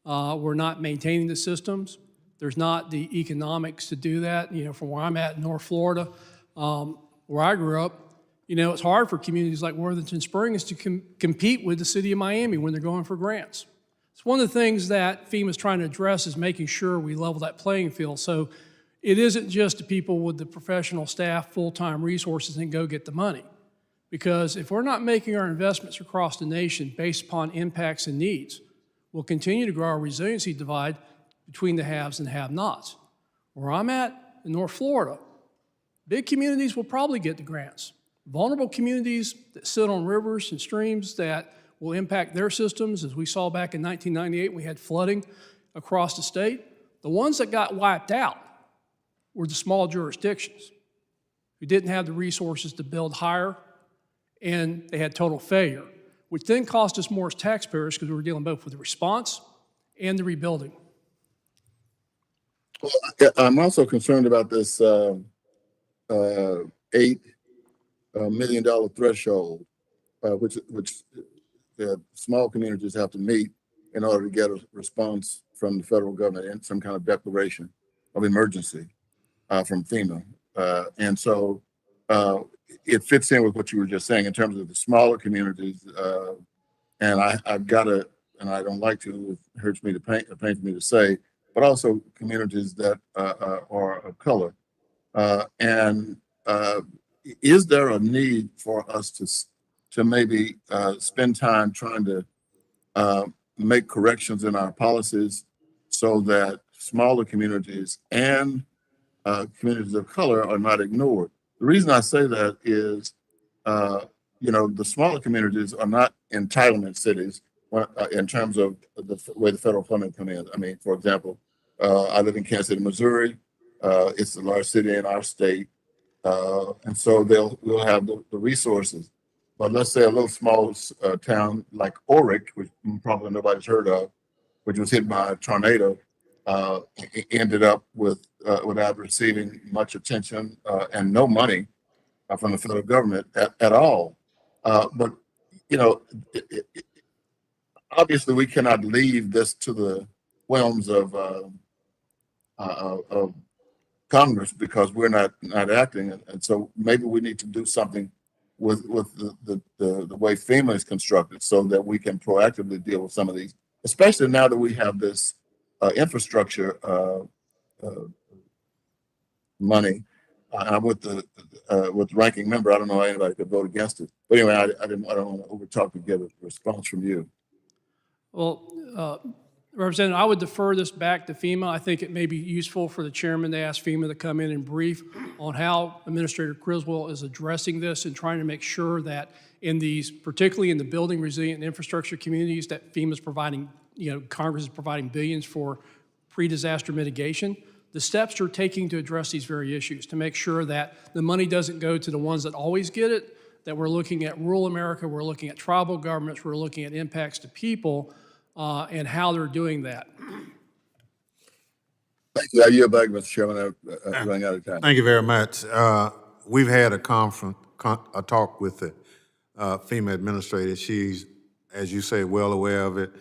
we're not maintaining the systems, there's not the economics to do that. From where I'm at in North Florida, where I grew up, it's hard for communities like Worthington Springs to compete with the city of Miami when they're going for grants. It's one of the things that FEMA is trying to address is making sure we level that playing field. So it isn't just the people with the professional staff, full-time resources, and go get the money. Because if we're not making our investments across the nation based upon impacts and needs, we'll continue to grow our resiliency divide between the haves and have-nots. Where I'm at in North Florida, big communities will probably get the grants. Vulnerable communities that sit on rivers and streams that will impact their systems, as we saw back in 1998, we had flooding across the state. The ones that got wiped out were the small jurisdictions who didn't have the resources to build higher, and they had total failure, which then cost us more as taxpayers because we were dealing both with the response and the rebuilding. Well, I'm also concerned about this $8 million threshold, which small communities have to meet in order to get a response from the federal government and some kind of declaration of emergency from FEMA. And so it fits in with what you were just saying in terms of the smaller communities. And I've got to, and I don't like to, it hurts me to pains me to say, but also communities that are of color. Is there a need for us to maybe spend time trying to make corrections in our policies so that smaller communities and communities of color are not ignored? The reason I say that is, the smaller communities are not entitlement cities in terms of the way the federal funding comes in. I mean, for example, I live in Kansas City, Missouri. It's a large city in our state. And so we'll have the resources. But let's say a little small town like Orick, which probably nobody's heard of, which was hit by a tornado, ended up without receiving much attention and no money from the federal government at all. But obviously we cannot leave this to the whims of Congress because we're not acting, and so maybe we need to do something with the way FEMA is constructed so that we can proactively deal with some of these, especially now that we have this infrastructure money. I'm with the ranking member. I don't know how anybody could vote against it, but anyway, I don't want to overtalk to get a response from you. Well, Representative, I would defer this back to FEMA. I think it may be useful for the chairman to ask FEMA to come in and brief on how Administrator Criswell is addressing this and trying to make sure that in these, particularly in the building resilient infrastructure communities, that FEMA is providing, Congress is providing billions for pre-disaster mitigation. The steps they're taking to address these very issues, to make sure that the money doesn't go to the ones that always get it, that we're looking at rural America, we're looking at tribal governments, we're looking at impacts to people, and how they're doing that. Thank you. I yield back, Mr. Chairman. I'm running out of time. Thank you very much. We've had a talk with the FEMA administrator. She's, as you say, well aware of it.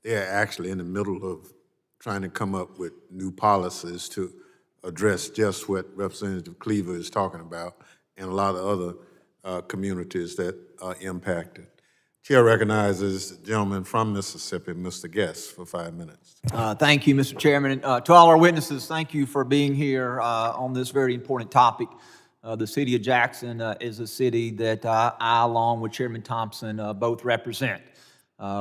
They're actually in the middle of trying to come up with new policies to address just what Representative Cleaver is talking about and a lot of other communities that are impacted. Chair recognizes the gentleman from Mississippi, Mr. Guest, for 5 minutes. Thank you, Mr. Chairman. To all our witnesses, thank you for being here on this very important topic. The city of Jackson is a city that I, along with Chairman Thompson, both represent.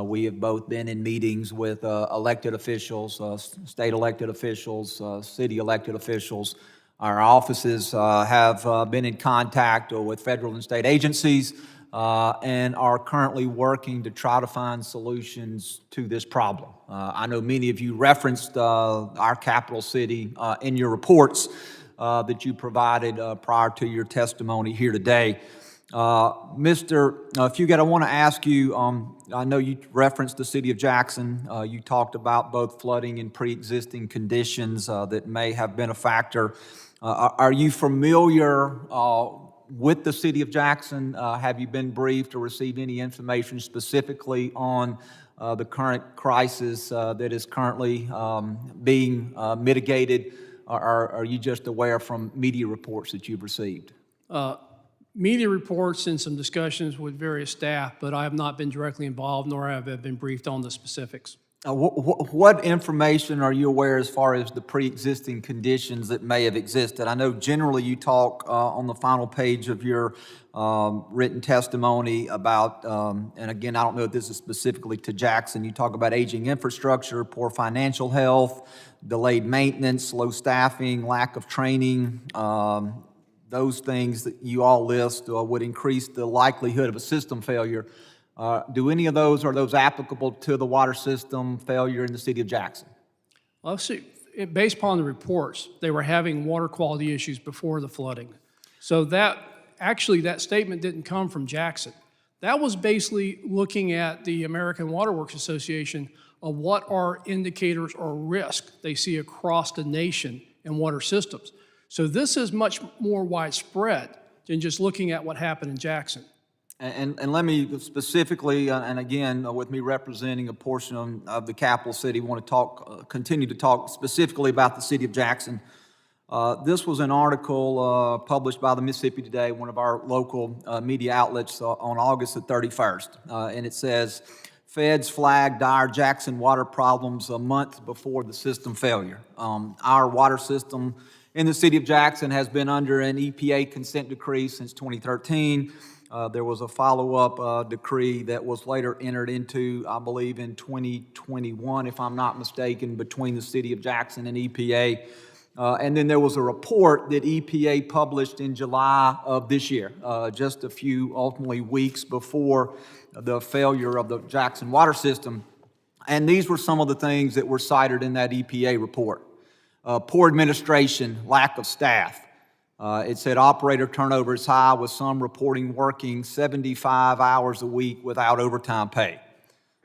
We have both been in meetings with elected officials, state elected officials, city elected officials. Our offices have been in contact with federal and state agencies and are currently working to try to find solutions to this problem. I know many of you referenced our capital city in your reports that you provided prior to your testimony here today. Mr. Fugate, I want to ask you, I know you referenced the city of Jackson. You talked about both flooding and pre-existing conditions that may have been a factor. Are you familiar with the city of Jackson? Have you been briefed or received any information specifically on the current crisis that is currently being mitigated? Or are you just aware from media reports that you've received? Media reports and some discussions with various staff, but I have not been directly involved, nor have I been briefed on the specifics. What information are you aware as far as the pre-existing conditions that may have existed? I know generally you talk on the final page of your written testimony about, and again, I don't know if this is specifically to Jackson, you talk about aging infrastructure, poor financial health, delayed maintenance, low staffing, lack of training. Those things that you all list would increase the likelihood of a system failure. Do any of those, are those applicable to the water system failure in the city of Jackson? Well, let's see, based upon the reports, they were having water quality issues before the flooding. So that statement didn't come from Jackson. That was basically looking at the American Water Works Association of what are indicators or risk they see across the nation in water systems. So this is much more widespread than just looking at what happened in Jackson. And let me specifically, and again, with me representing a portion of the capital city, want to continue to talk specifically about the city of Jackson. This was an article published by the Mississippi Today, one of our local media outlets, on August the 31st. And it says, Feds flag dire Jackson water problems a month before the system failure. Our water system in the city of Jackson has been under an EPA consent decree since 2013. There was a follow-up decree that was later entered into, I believe, in 2021, if I'm not mistaken, between the city of Jackson and EPA. And then there was a report that EPA published in July of this year, just a few, ultimately, weeks before the failure of the Jackson water system. And these were some of the things that were cited in that EPA report. Poor administration, lack of staff. It said operator turnover is high, with some reporting working 75 hours a week without overtime pay.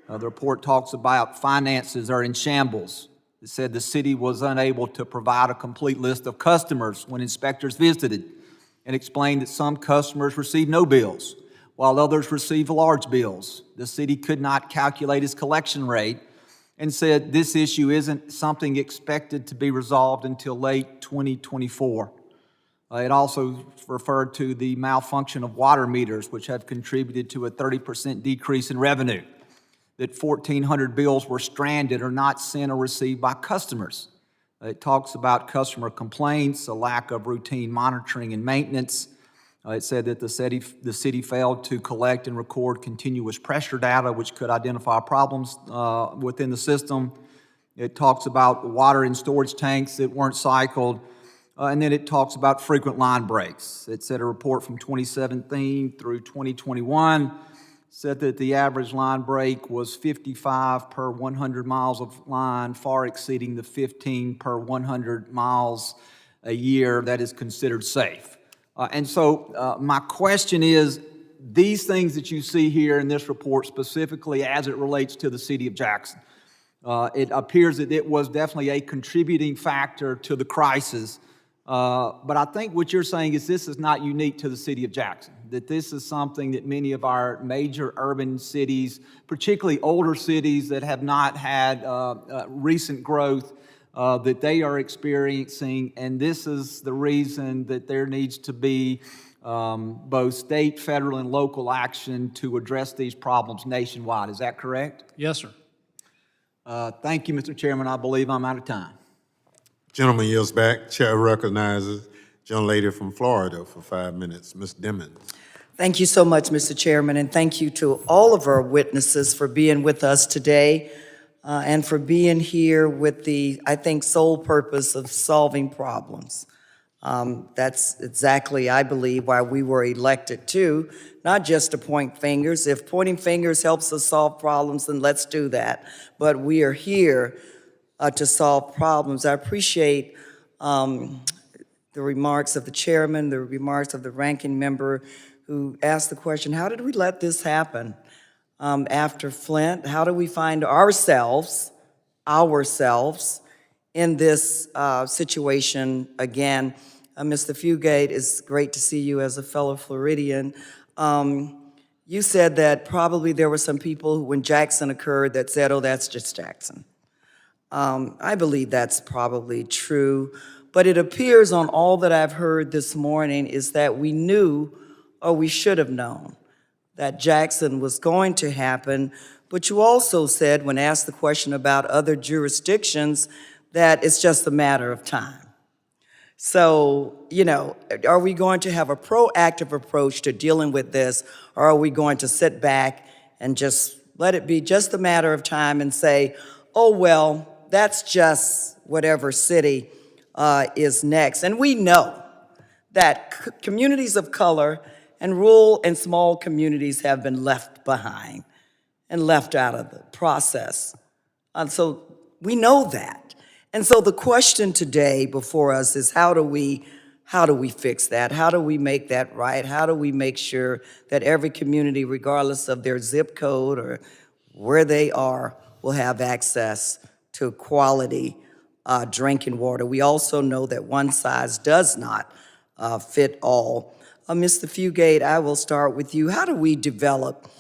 The report talks about finances are in shambles. It said the city was unable to provide a complete list of customers when inspectors visited, and explained that some customers received no bills, while others received large bills. The city could not calculate its collection rate, and said this issue isn't something expected to be resolved until late 2024. It also referred to the malfunction of water meters, which have contributed to a 30% decrease in revenue, that 1,400 bills were stranded or not sent or received by customers. It talks about customer complaints, a lack of routine monitoring and maintenance. It said that the city failed to collect and record continuous pressure data, which could identify problems within the system. It talks about water in storage tanks that weren't cycled. And then it talks about frequent line breaks. It said a report from 2017 through 2021 said that the average line break was 55 per 100 miles of line, far exceeding the 15 per 100 miles a year that is considered safe. And so my question is, these things that you see here in this report, specifically as it relates to the city of Jackson, it appears that it was definitely a contributing factor to the crisis. But I think what you're saying is this is not unique to the city of Jackson, that this is something that many of our major urban cities, particularly older cities that have not had recent growth, that they are experiencing, and this is the reason that there needs to be both state, federal, and local action to address these problems nationwide. Is that correct? Yes, sir. Thank you, Mr. Chairman. I believe I'm out of time. Gentleman yields back. Chair recognizes gentlelady from Florida for 5 minutes, Ms. Dimmons. Thank you so much, Mr. Chairman, and thank you to all of our witnesses for being with us today and for being here with the, I think, sole purpose of solving problems. That's exactly, I believe, why we were elected too, not just to point fingers. If pointing fingers helps us solve problems, then let's do that. But we are here to solve problems. I appreciate the remarks of the chairman, the remarks of the ranking member who asked the question, how did we let this happen after Flint? How do we find ourselves in this situation again? Mr. Fugate, it's great to see you as a fellow Floridian. You said that probably there were some people who, when Jackson occurred, that said, oh, that's just Jackson. I believe that's probably true, but it appears on all that I've heard this morning is that we knew, or we should have known, that Jackson was going to happen, but you also said, when asked the question about other jurisdictions, that it's just a matter of time. So, you know, are we going to have a proactive approach to dealing with this, or are we going to sit back and just let it be just a matter of time and say, oh, well, that's just whatever city is next? And we know that communities of color and rural and small communities have been left behind and left out of the process. So we know that. And so the question today before us is how do we fix that? How do we make that right? How do we make sure that every community, regardless of their zip code or where they are, will have access to quality drinking water? We also know that one size does not fit all. Mr. Fugate, I will start with you. How do we develop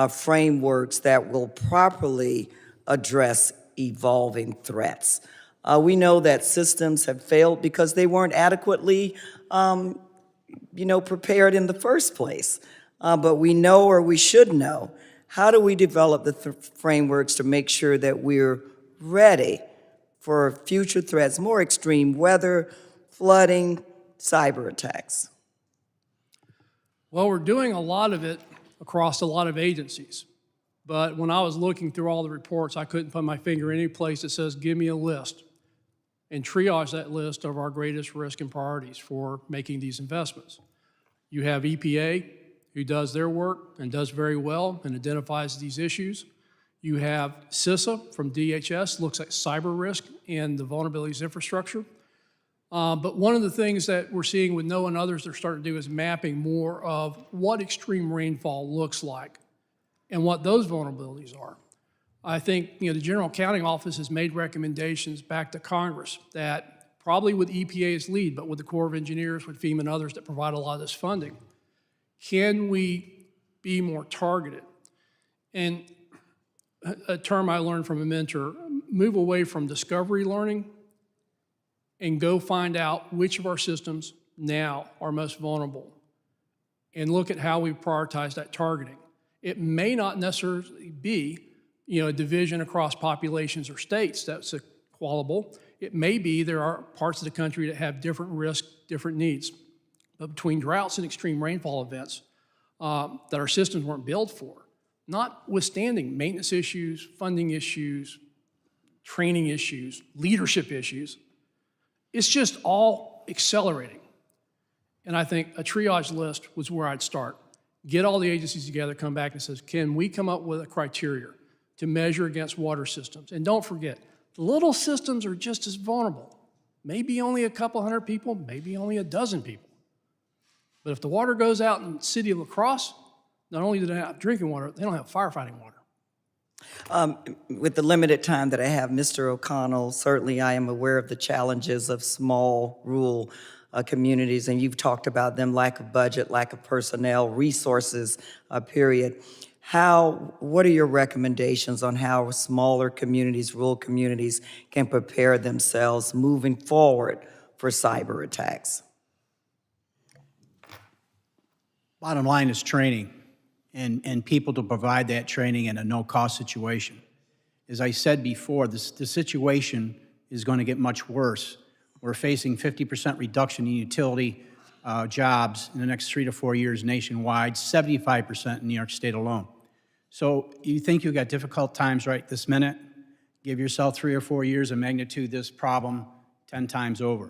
frameworks that will properly address evolving threats? We know that systems have failed because they weren't adequately, prepared in the first place. But we know, or we should know, how do we develop the frameworks to make sure that we're ready for future threats, more extreme weather, flooding, cyber attacks? Well, we're doing a lot of it across a lot of agencies. But when I was looking through all the reports, I couldn't put my finger any place that says, give me a list, and triage that list of our greatest risk and priorities for making these investments. You have EPA, who does their work and does very well and identifies these issues. You have CISA from DHS, looks at cyber risk and the vulnerabilities infrastructure. But one of the things that we're seeing with NOAA and others they're starting to do is mapping more of what extreme rainfall looks like and what those vulnerabilities are. I think the General Accounting Office has made recommendations back to Congress that probably with EPA's lead, but with the Corps of Engineers, with FEMA and others that provide a lot of this funding, can we be more targeted? And a term I learned from a mentor, move away from discovery learning and go find out which of our systems now are most vulnerable and look at how we prioritize that targeting. It may not necessarily be a division across populations or states that's equalable. It may be there are parts of the country that have different risks, different needs. But between droughts and extreme rainfall events that our systems weren't built for, notwithstanding maintenance issues, funding issues, training issues, leadership issues, it's just all accelerating. And I think a triage list was where I'd start. Get all the agencies together, come back and says, can we come up with a criteria to measure against water systems? And don't forget, the little systems are just as vulnerable. Maybe only a couple hundred people, maybe only a dozen people. But if the water goes out in the city of La Crosse, not only do they have drinking water, they don't have firefighting water. With the limited time that I have, Mr. O'Connell, certainly I am aware of the challenges of small rural communities, and you've talked about them, lack of budget, lack of personnel, resources, period. what are your recommendations on how smaller communities, rural communities can prepare themselves moving forward for cyber attacks? Bottom line is training and people to provide that training in a no-cost situation. As I said before, the situation is going to get much worse. We're facing 50% reduction in utility jobs in the next 3 to 4 years nationwide, 75% in New York State alone. So you think you've got difficult times right this minute? Give yourself 3 or 4 years of magnitude this problem 10 times over.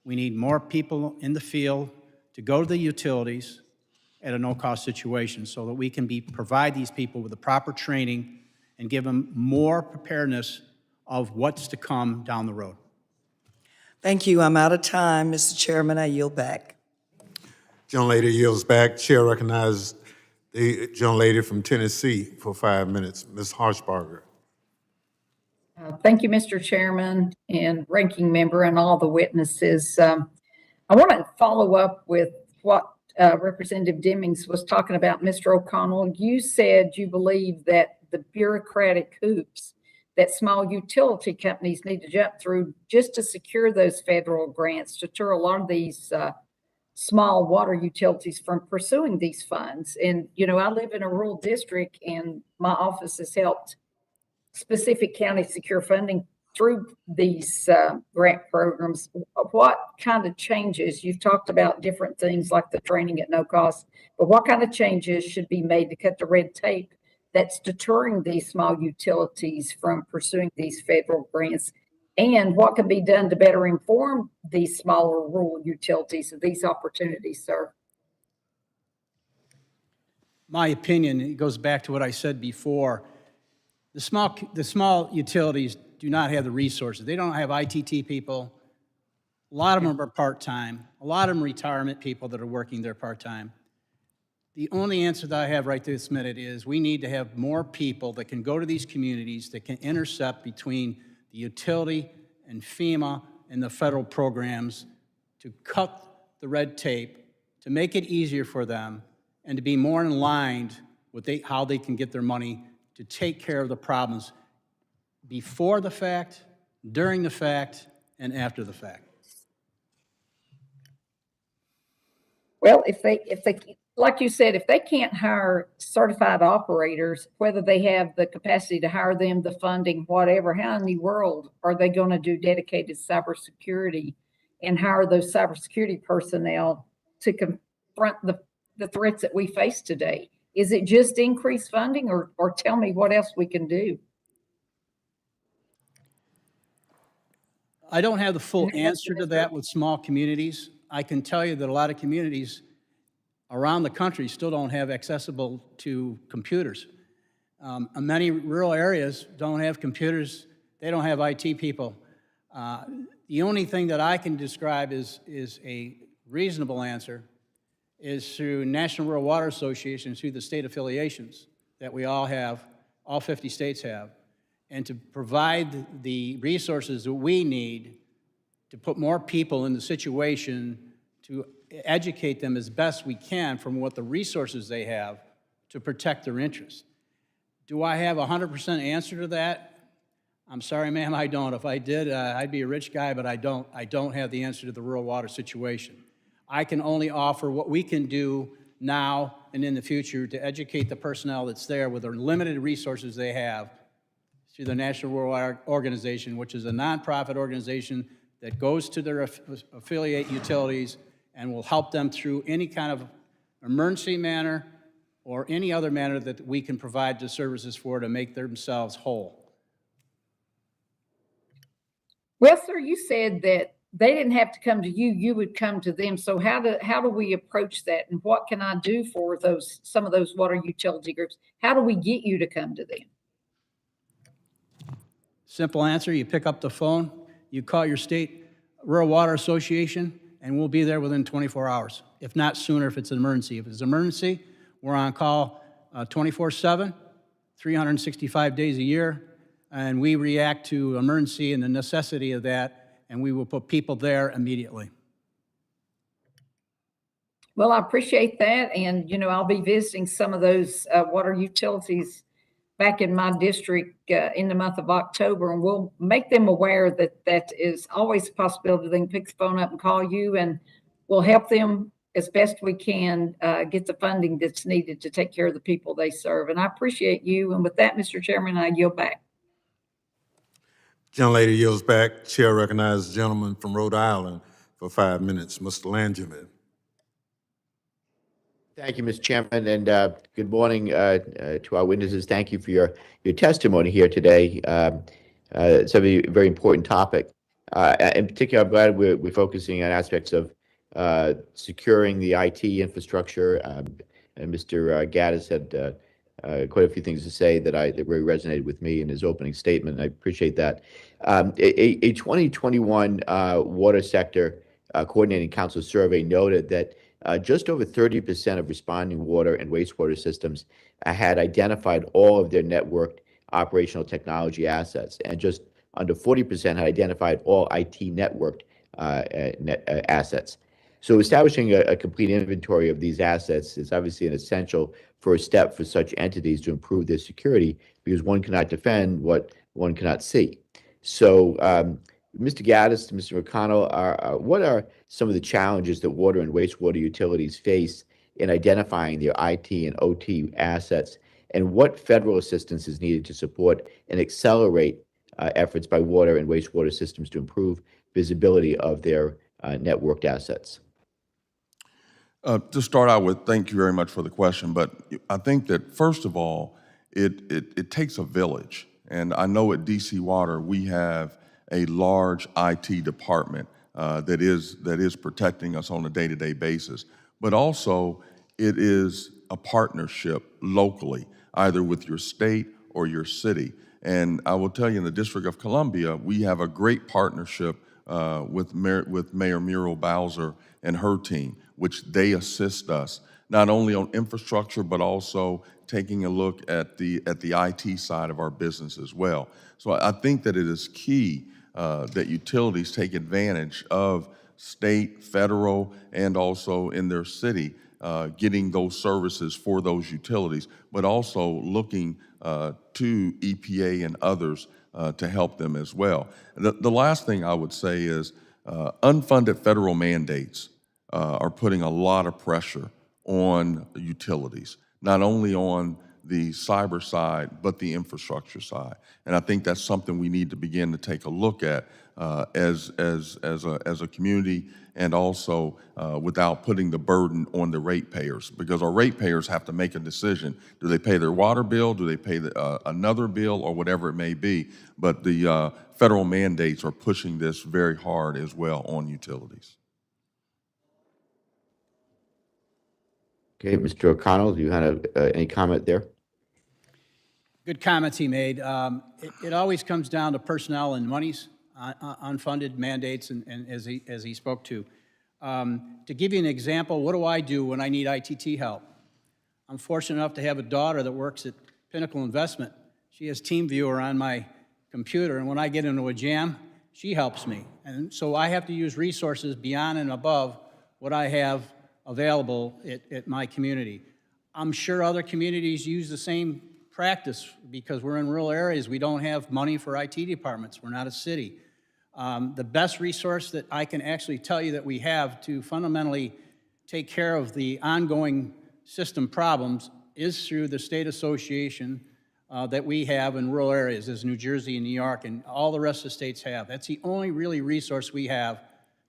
We need more people in the field to go to the utilities at a no-cost situation so that we can provide these people with the proper training and give them more preparedness of what's to come down the road. Thank you. I'm out of time. Mr. Chairman, I yield back. Gentlelady yields back. Chair recognizes the gentlelady from Tennessee for 5 minutes, Ms. Harshbarger. Thank you, Mr. Chairman and Ranking Member and all the witnesses. I want to follow up with what Representative Demings was talking about. Mr. O'Connell, you said you believe that the bureaucratic hoops that small utility companies need to jump through just to secure those federal grants to deter a lot of these small water utilities from pursuing these funds. And, you know, I live in a rural district and my office has helped specific counties secure funding through these grant programs. What kind of changes, you've talked about different things like the training at no cost, but what kind of changes should be made to cut the red tape that's deterring these small utilities from pursuing these federal grants? And what can be done to better inform these smaller rural utilities of these opportunities, sir? My opinion, it goes back to what I said before. The small utilities do not have the resources. They don't have ITT people. A lot of them are part-time. A lot of them retirement people that are working there part-time. The only answer that I have right this minute is we need to have more people that can go to these communities that can intercept between the utility and FEMA and the federal programs to cut the red tape, to make it easier for them, and to be more in line with how they can get their money to take care of the problems before the fact, during the fact, and after the fact. Well, if they, like you said, if they can't hire certified operators, whether they have the capacity to hire them, the funding, whatever, how in the world are they going to do dedicated cybersecurity and hire those cybersecurity personnel to confront the threats that we face today? Is it just increased funding, or tell me what else we can do? I don't have the full answer to that with small communities. I can tell you that a lot of communities around the country still don't have accessible to computers. Many rural areas don't have computers. They don't have IT people. The only thing that I can describe is a reasonable answer is through National Rural Water Association, through the state affiliations that we all have, all 50 states have, and to provide the resources that we need to put more people in the situation to educate them as best we can from what the resources they have to protect their interests. Do I have a 100% answer to that? I'm sorry, ma'am, I don't. If I did, I'd be a rich guy, but I don't. I don't have the answer to the rural water situation. I can only offer what we can do now and in the future to educate the personnel that's there with the limited resources they have through the National Rural Water Organization, which is a nonprofit organization that goes to their affiliate utilities and will help them through any kind of emergency manner or any other manner that we can provide the services for to make themselves whole. Well, sir, you said that they didn't have to come to you, you would come to them. So how do we approach that? And what can I do for some of those water utility groups? How do we get you to come to them? Simple answer, you pick up the phone, you call your state Rural Water Association, and we'll be there within 24 hours, if not sooner if it's an emergency. If it's an emergency, we're on call 24/7, 365 days a year, and we react to emergency and the necessity of that, and we will put people there immediately. Well, I appreciate that. And, I'll be visiting some of those water utilities back in my district in the month of October, and we'll make them aware that that is always a possibility. They can pick the phone up and call you, and we'll help them as best we can get the funding that's needed to take care of the people they serve. And I appreciate you. And with that, Mr. Chairman, I yield back. Gentlelady yields back. Chair recognizes the gentleman from Rhode Island for 5 minutes, Mr. Langevin. Thank you, Mr. Chairman, and good morning to our witnesses. Thank you for your testimony here today. It's a very important topic. In particular, I'm glad we're focusing on aspects of securing the IT infrastructure. And Mr. Gaddis had quite a few things to say that really resonated with me in his opening statement. I appreciate that. A 2021 water sector coordinating council survey noted that just over 30% of responding water and wastewater systems had identified all of their networked operational technology assets, and just under 40% had identified all IT networked assets. So establishing a complete inventory of these assets is obviously an essential first step for such entities to improve their security, because one cannot defend what one cannot see. So, Mr. Gaddis, Mr. McConnell, what are some of the challenges that water and wastewater utilities face in identifying their IT and OT assets, and what federal assistance is needed to support and accelerate efforts by water and wastewater systems to improve visibility of their networked assets? To start out with, thank you very much for the question, but I think that first of all, it takes a village. And I know at DC Water, we have a large IT department that is protecting us on a day-to-day basis. But also, it is a partnership locally, either with your state or your city. And I will tell you, in the District of Columbia, we have a great partnership with Mayor Muriel Bowser and her team, which they assist us not only on infrastructure, but also taking a look at the IT side of our business as well. So I think that it is key that utilities take advantage of state, federal, and also in their city, getting those services for those utilities, but also looking to EPA and others to help them as well. The last thing I would say is unfunded federal mandates are putting a lot of pressure on utilities, not only on the cyber side, but the infrastructure side. And I think that's something we need to begin to take a look at as a community, and also without putting the burden on the ratepayers, because our ratepayers have to make a decision. Do they pay their water bill? Do they pay another bill, or whatever it may be? But the federal mandates are pushing this very hard as well on utilities. Okay, Mr. O'Connell, do you have any comment there? Good comments he made. It always comes down to personnel and monies, unfunded mandates, and as he spoke to. To give you an example, what do I do when I need ITT help? I'm fortunate enough to have a daughter that works at Pinnacle Investment. She has TeamViewer on my computer, and when I get into a jam, she helps me. And so I have to use resources beyond and above what I have available at my community. I'm sure other communities use the same practice, because we're in rural areas. We don't have money for IT departments. We're not a city. The best resource that I can actually tell you that we have to fundamentally take care of the ongoing system problems is through the state association that we have in rural areas, as New Jersey and New York and all the rest of the states have. That's the only really resource we have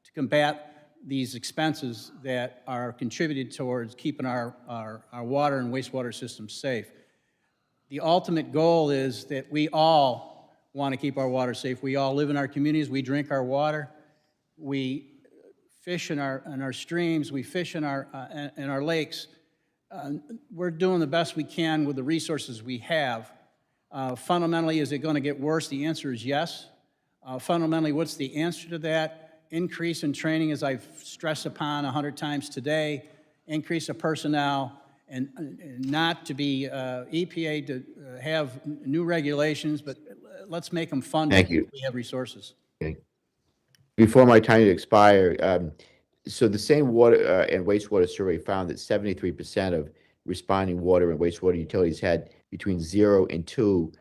to combat these expenses that are contributed towards keeping our water and wastewater systems safe. The ultimate goal is that we all want to keep our water safe. We all live in our communities. We drink our water. We fish in our streams. We fish in our lakes. We're doing the best we can with the resources we have. Fundamentally, is it going to get worse? The answer is yes. Fundamentally, what's the answer to that? Increase in training, as I've stressed upon 100 times today, increase of personnel, and not to be EPA to have new regulations, but let's make them funded. Thank you. We have resources. Okay. Before my time to expire, So the same water and wastewater survey found that 73% of responding water and wastewater utilities had between 0 and 2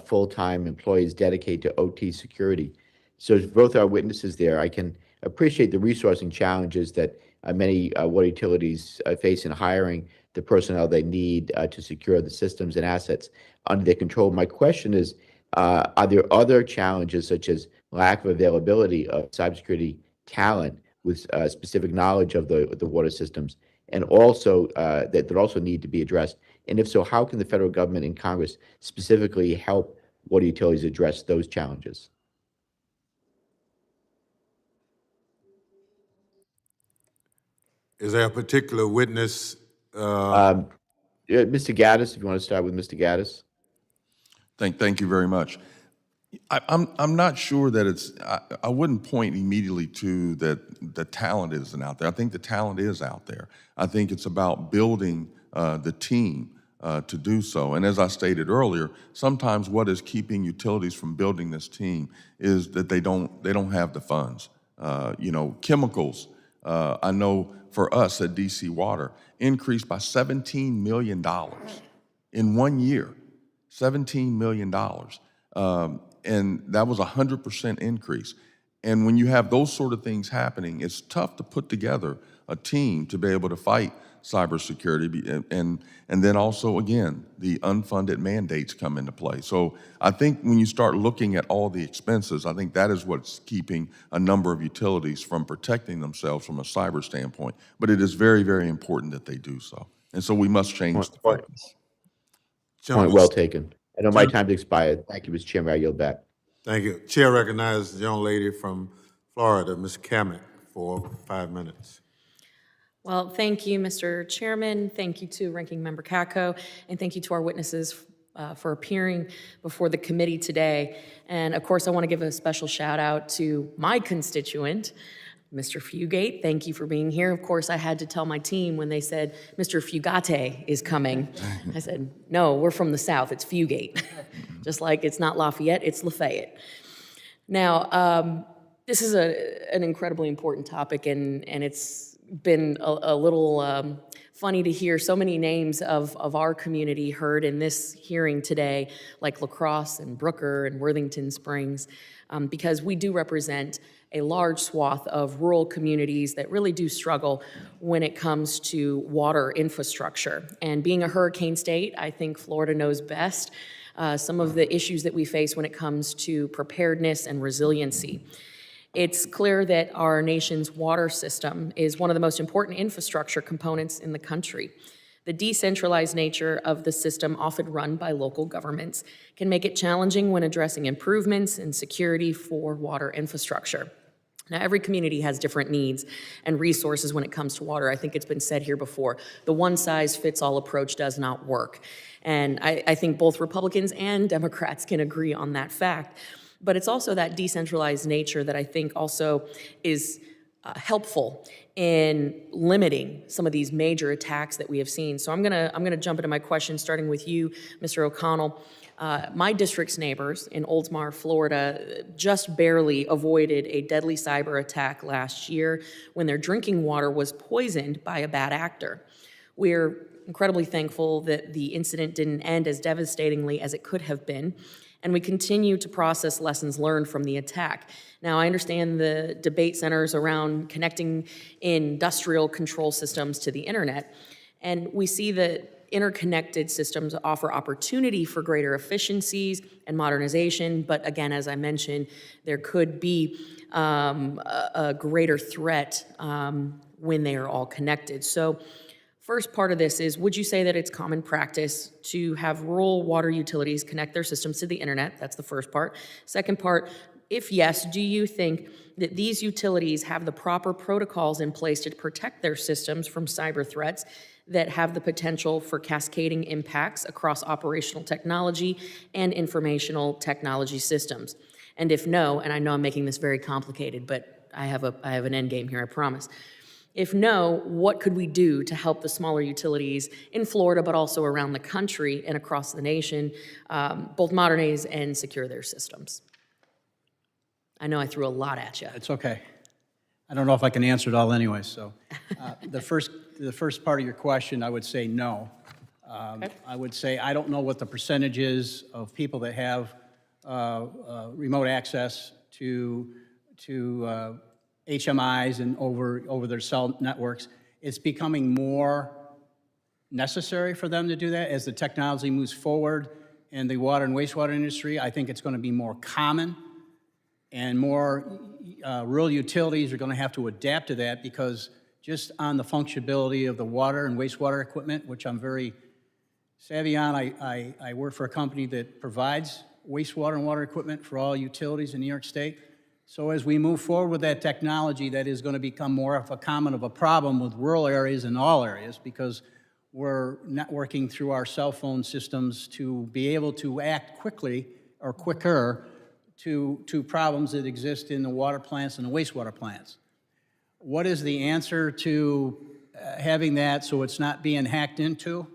full-time employees dedicated to OT security. So as both our witnesses there, I can appreciate the resourcing challenges that many water utilities face in hiring the personnel they need to secure the systems and assets under their control. My question is, are there other challenges such as lack of availability of cybersecurity talent with specific knowledge of the water systems, and also that also need to be addressed? And if so, how can the federal government and Congress specifically help water utilities address those challenges? Is there a particular witness? Mr. Gaddis, if you want to start with Mr. Gaddis. Thank you very much. I'm not sure that it's, I wouldn't point immediately to that the talent isn't out there. I think the talent is out there. I think it's about building the team to do so. And as I stated earlier, sometimes what is keeping utilities from building this team is that they don't have the funds. Chemicals, I know for us at DC Water, increased by $17 million in 1 year. $17 million. And that was a 100% increase. And when you have those sort of things happening, it's tough to put together a team to be able to fight cybersecurity. And then also, again, the unfunded mandates come into play. So I think when you start looking at all the expenses, I think that is what's keeping a number of utilities from protecting themselves from a cyber standpoint. But it is very, very important that they do so. And so we must change the focus. Point well taken. I know my time's expired. Thank you, Mr. Chairman. I yield back. Thank you. Chair recognizes the young lady from Florida, Ms. Kamek, for 5 minutes. Well, thank you, Mr. Chairman. Thank you to Ranking Member Katko, and thank you to our witnesses for appearing before the committee today. And of course, I want to give a special shout out to my constituent, Mr. Fugate. Thank you for being here. Of course, I had to tell my team when they said, Mr. Fugate is coming. I said, no, we're from the South, it's Fugate. Just like it's not Lafayette, it's Lafayette. Now, this is an incredibly important topic, and it's been a little funny to hear so many names of our community heard in this hearing today, like La Crosse and Brooker and Worthington Springs, because we do represent a large swath of rural communities that really do struggle when it comes to water infrastructure. And being a hurricane state, I think Florida knows best some of the issues that we face when it comes to preparedness and resiliency. It's clear that our nation's water system is one of the most important infrastructure components in the country. The decentralized nature of the system, often run by local governments, can make it challenging when addressing improvements and security for water infrastructure. Now, every community has different needs and resources when it comes to water. I think it's been said here before, the one-size-fits-all approach does not work. And I think both Republicans and Democrats can agree on that fact. But it's also that decentralized nature that I think also is helpful in limiting some of these major attacks that we have seen. So I'm gonna jump into my question, starting with you, Mr. O'Connell. My district's neighbors in Oldsmar, Florida, just barely avoided a deadly cyber attack last year when their drinking water was poisoned by a bad actor. We're incredibly thankful that the incident didn't end as devastatingly as it could have been, and we continue to process lessons learned from the attack. Now, I understand the debate centers around connecting industrial control systems to the internet, and we see that interconnected systems offer opportunity for greater efficiencies and modernization, but again, as I mentioned, there could be a greater threat when they are all connected. So, first part of this is, would you say that it's common practice to have rural water utilities connect their systems to the internet? That's the first part. Second part, if yes, do you think that these utilities have the proper protocols in place to protect their systems from cyber threats that have the potential for cascading impacts across operational technology and informational technology systems? And if no, and I know I'm making this very complicated, but I have an end game here, I promise. If no, what could we do to help the smaller utilities in Florida, but also around the country and across the nation, both modernize and secure their systems? I know I threw a lot at you. It's okay. I don't know if I can answer it all anyway, so. The first part of your question, I would say no. I would say I don't know what the percentage is of people that have remote access to HMIs and over their cell networks. It's becoming more necessary for them to do that as the technology moves forward in the water and wastewater industry. I think it's going to be more common, and more rural utilities are going to have to adapt to that, because just on the functionality of the water and wastewater equipment, which I'm very savvy on, I work for a company that provides wastewater and water equipment for all utilities in New York State. So as we move forward with that technology, that is going to become more of a common of a problem with rural areas and all areas, because we're networking through our cell phone systems to be able to act quickly or quicker to problems that exist in the water plants and the wastewater plants. What is the answer to having that so it's not being hacked into?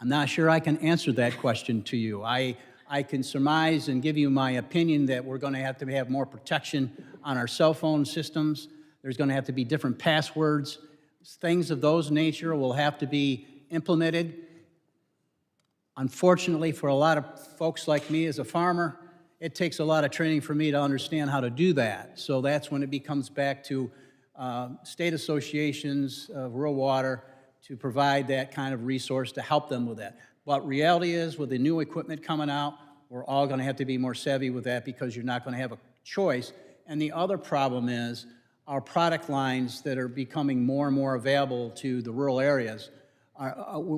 I'm not sure I can answer that question to you. I can surmise and give you my opinion that we're going to have more protection on our cell phone systems. There's going to have to be different passwords. Things of those nature will have to be implemented. Unfortunately, for a lot of folks like me as a farmer, it takes a lot of training for me to understand how to do that. So that's when it becomes back to state associations of rural water to provide that kind of resource to help them with that. But reality is, with the new equipment coming out, we're all going to have to be more savvy with that, because you're not going to have a choice. And the other problem is our product lines that are becoming more and more available to the rural areas.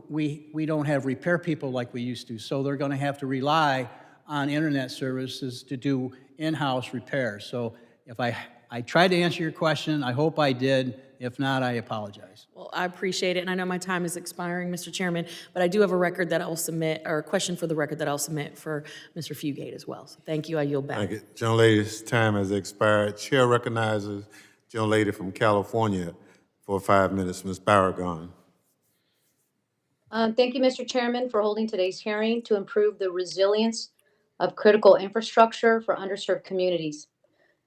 We don't have repair people like we used to, so they're going to have to rely on internet services to do in-house repairs. So if I tried to answer your question, I hope I did. If not, I apologize. Well, I appreciate it, and I know my time is expiring, Mr. Chairman, but I do have a record that I'll submit, or a question for the record that I'll submit for Mr. Fugate as well. So thank you. I yield back. Thank you. Gentlelady's time has expired. Chair recognizes gentlelady from California for 5 minutes, Ms. Barragon. Thank you, Mr. Chairman, for holding today's hearing to improve the resilience of critical infrastructure for underserved communities.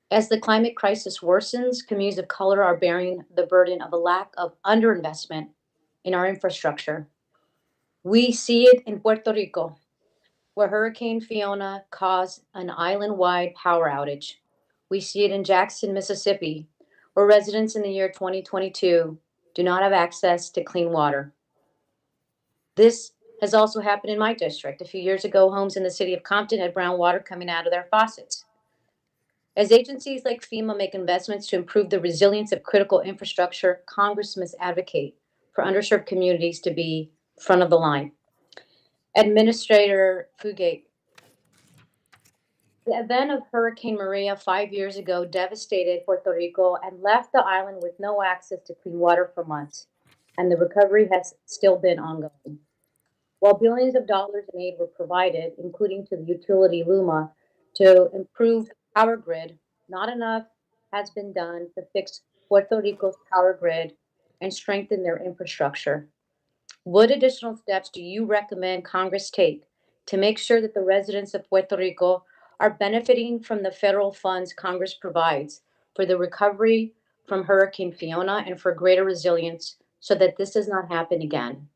As the climate crisis worsens, communities of color are bearing the burden of a lack of underinvestment in our infrastructure. We see it in Puerto Rico, where Hurricane Fiona caused an island-wide power outage. We see it in Jackson, Mississippi, where residents in the year 2022 do not have access to clean water. This has also happened in my district. A few years ago, homes in the city of Compton had brown water coming out of their faucets. As agencies like FEMA make investments to improve the resilience of critical infrastructure, Congress must advocate for underserved communities to be front of the line. Administrator Fugate, the event of Hurricane Maria 5 years ago devastated Puerto Rico and left the island with no access to clean water for months, and the recovery has still been ongoing. While billions of dollars in aid were provided, including to the utility LUMA, to improve the power grid, not enough has been done to fix Puerto Rico's power grid and strengthen their infrastructure. What additional steps do you recommend Congress take to make sure that the residents of Puerto Rico are benefiting from the federal funds Congress provides for the recovery from Hurricane Fiona and for greater resilience so that this does not happen again?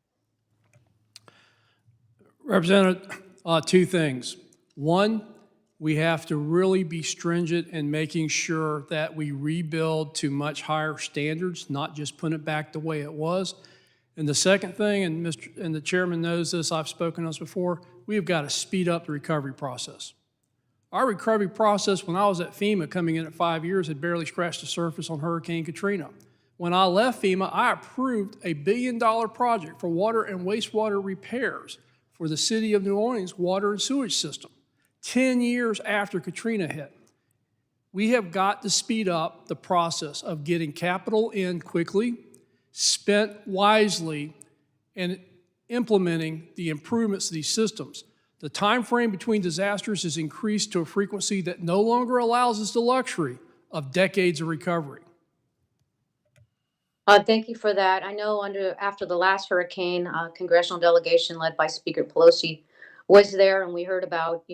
Representative, two things. One, we have to really be stringent in making sure that we rebuild to much higher standards, not just put it back the way it was. And the second thing, and the chairman knows this, I've spoken on this before, we have got to speed up the recovery process. Our recovery process when I was at FEMA coming in at 5 years had barely scratched the surface on Hurricane Katrina. When I left FEMA, I approved a $1 billion project for water and wastewater repairs for the city of New Orleans water and sewage system, 10 years after Katrina hit. We have got to speed up the process of getting capital in quickly, spent wisely, and implementing the improvements to these systems. The time frame between disasters has increased to a frequency that no longer allows us the luxury of decades of recovery. Thank you for that. I know after the last hurricane, congressional delegation led by Speaker Pelosi was there, and we heard about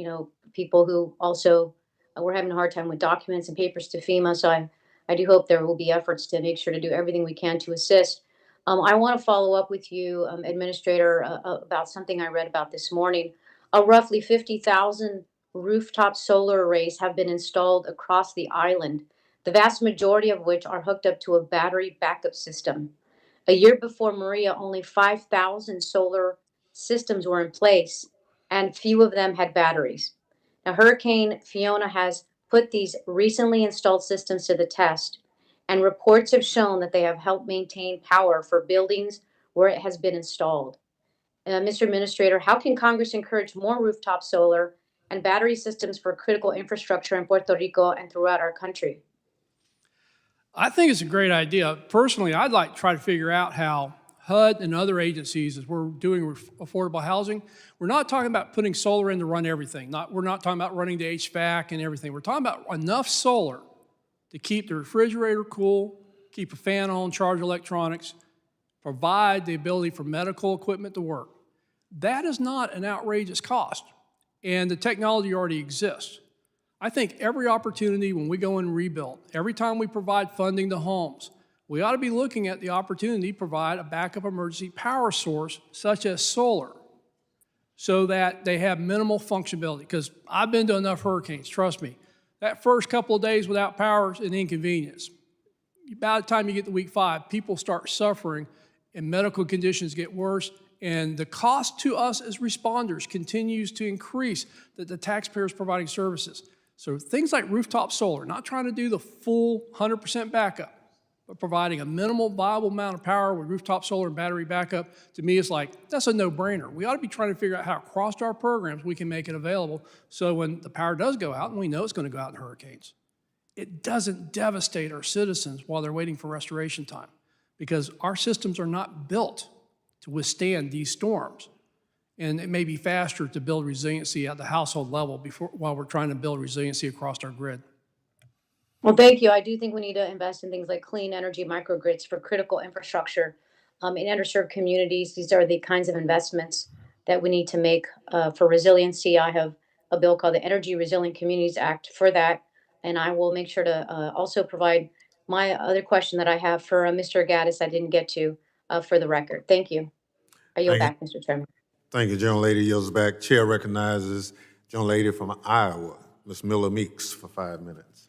people who also were having a hard time with documents and papers to FEMA. So I I do hope there will be efforts to make sure to do everything we can to assist. I want to follow up with you, Administrator, about something I read about this morning. Roughly 50,000 rooftop solar arrays have been installed across the island, the vast majority of which are hooked up to a battery backup system. A year before Maria, only 5,000 solar systems were in place, and few of them had batteries. Now, Hurricane Fiona has put these recently installed systems to the test, and reports have shown that they have helped maintain power for buildings where it has been installed. Mr. Administrator, how can Congress encourage more rooftop solar and battery systems for critical infrastructure in Puerto Rico and throughout our country? I think it's a great idea. Personally, I'd like to try to figure out how HUD and other agencies, as we're doing affordable housing, we're not talking about putting solar in to run everything. We're not talking about running the HVAC and everything. We're talking about enough solar to keep the refrigerator cool, keep a fan on, charge electronics, provide the ability for medical equipment to work. That is not an outrageous cost, and the technology already exists. I think every opportunity when we go and rebuild, every time we provide funding to homes, we ought to be looking at the opportunity to provide a backup emergency power source such as solar so that they have minimal functionality. Because I've been to enough hurricanes, trust me. That first couple of days without power is an inconvenience. By the time you get to week 5, people start suffering and medical conditions get worse, and the cost to us as responders continues to increase that the taxpayers providing services. So things like rooftop solar, not trying to do the full 100% backup, but providing a minimal viable amount of power with rooftop solar and battery backup, to me is like, that's a no-brainer. We ought to be trying to figure out how across our programs we can make it available so when the power does go out, and we know it's going to go out in hurricanes, it doesn't devastate our citizens while they're waiting for restoration time, because our systems are not built to withstand these storms. And it may be faster to build resiliency at the household level while we're trying to build resiliency across our grid. Well, thank you. I do think we need to invest in things like clean energy microgrids for critical infrastructure in underserved communities. These are the kinds of investments that we need to make for resiliency. I have a bill called the Energy Resilient Communities Act for that, and I will make sure to also provide my other question that I have for Mr. Gaddis I didn't get to for the record. Thank you. I yield back, Mr. Chairman. Thank you, gentlelady. Yields back. Chair recognizes gentlelady from Iowa, Ms. Miller Meeks, for 5 minutes.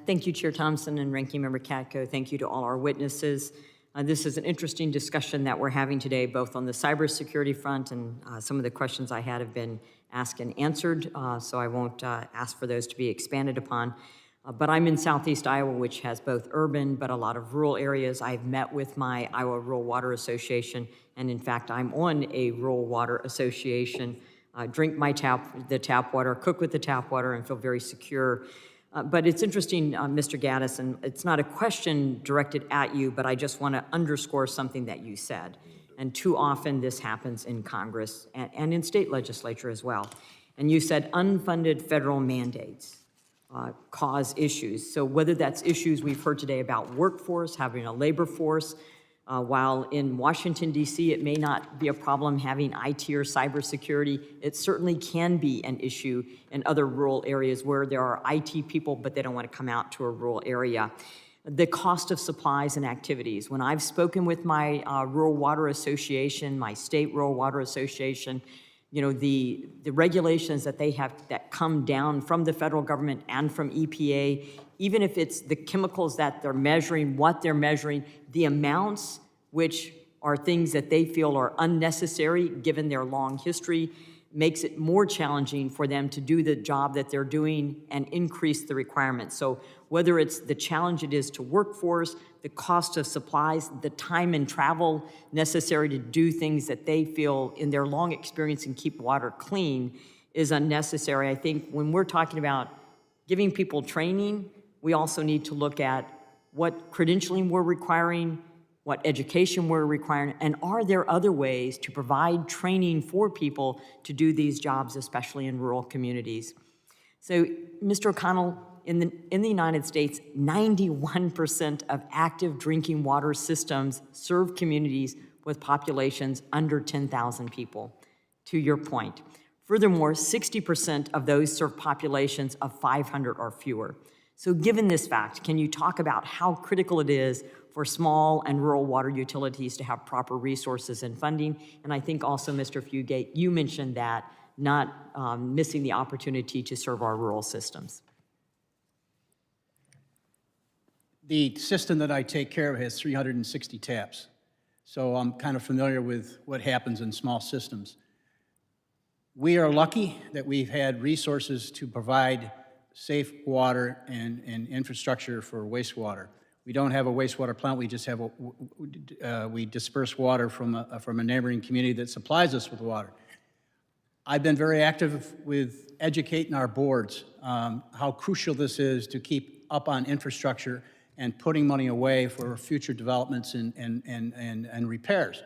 Thank you, Chair Thompson and Ranking Member Katko. Thank you to all our witnesses. This is an interesting discussion that we're having today, both on the cybersecurity front, and some of the questions I had have been asked and answered, so I won't ask for those to be expanded upon. But I'm in Southeast Iowa, which has both urban but a lot of rural areas. I've met with my Iowa Rural Water Association, and in fact, I'm on a rural water association. Drink the tap water, cook with the tap water, and feel very secure. But it's interesting, Mr. Gaddis, and it's not a question directed at you, but I just want to underscore something that you said. And too often this happens in Congress and in state legislature as well. And you said unfunded federal mandates cause issues. So whether that's issues we've heard today about workforce, having a labor force, while in Washington, D.C., it may not be a problem having IT or cybersecurity, it certainly can be an issue in other rural areas where there are IT people, but they don't want to come out to a rural area. The cost of supplies and activities. When I've spoken with my Rural Water Association, my state Rural Water Association, you know, the regulations that they have that come down from the federal government and from EPA, even if it's the chemicals that they're measuring, what they're measuring, the amounts, which are things that they feel are unnecessary given their long history, makes it more challenging for them to do the job that they're doing and increase the requirements. So whether it's the challenge it is to workforce, the cost of supplies, the time and travel necessary to do things that they feel in their long experience and keep water clean is unnecessary. I think when we're talking about giving people training, we also need to look at what credentialing we're requiring, what education we're requiring, and are there other ways to provide training for people to do these jobs, especially in rural communities. So, Mr. O'Connell, in the United States, 91% of active drinking water systems serve communities with populations under 10,000 people, to your point. Furthermore, 60% of those serve populations of 500 or fewer. So given this fact, can you talk about how critical it is for small and rural water utilities to have proper resources and funding? And I think also, Mr. Fugate, you mentioned that, not missing the opportunity to serve our rural systems. The system that I take care of has 360 taps, so I'm kind of familiar with what happens in small systems. We are lucky that we've had resources to provide safe water and infrastructure for wastewater. We don't have a wastewater plant. We just have we disperse water from a neighboring community that supplies us with water. I've been very active with educating our boards how crucial this is to keep up on infrastructure and putting money away for future developments and repairs.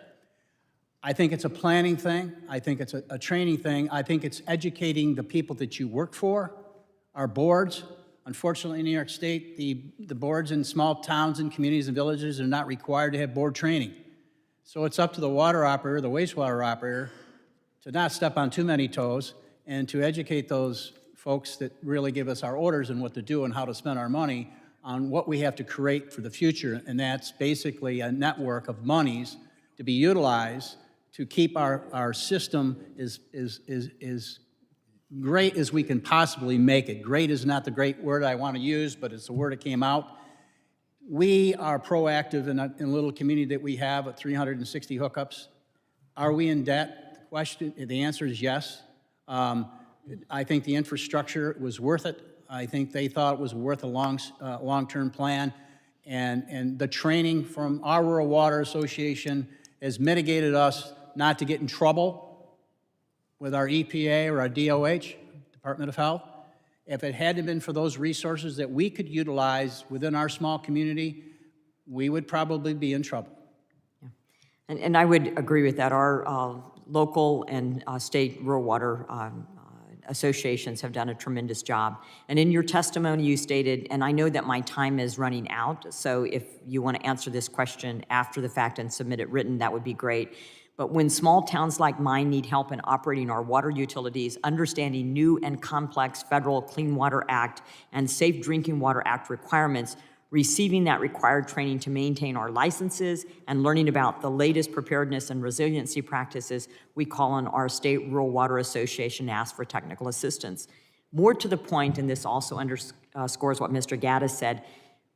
I think it's a planning thing. I think it's a training thing. I think it's educating the people that you work for, our boards. Unfortunately, in New York State, the boards in small towns and communities and villages are not required to have board training. So it's up to the water operator, the wastewater operator, to not step on too many toes and to educate those folks that really give us our orders and what to do and how to spend our money on what we have to create for the future, and that's basically a network of monies to be utilized to keep our system as great as we can possibly make it. Great is not the great word I want to use, but it's the word that came out. We are proactive in a little community that we have at 360 hookups. Are we in debt? The answer is yes. I think the infrastructure was worth it. I think they thought it was worth a long-term plan, and the training from our Rural Water Association has mitigated us not to get in trouble with our EPA or our DOH, Department of Health. If it hadn't been for those resources that we could utilize within our small community, we would probably be in trouble. Yeah. And I would agree with that. Our local and state rural water associations have done a tremendous job. And in your testimony, you stated, and I know that my time is running out, so if you want to answer this question after the fact and submit it written, that would be great. But when small towns like mine need help in operating our water utilities, understanding new and complex federal Clean Water Act and Safe Drinking Water Act requirements, receiving that required training to maintain our licenses, and learning about the latest preparedness and resiliency practices, we call on our state rural water association to ask for technical assistance. More to the point, and this also underscores what Mr. Gaddis said,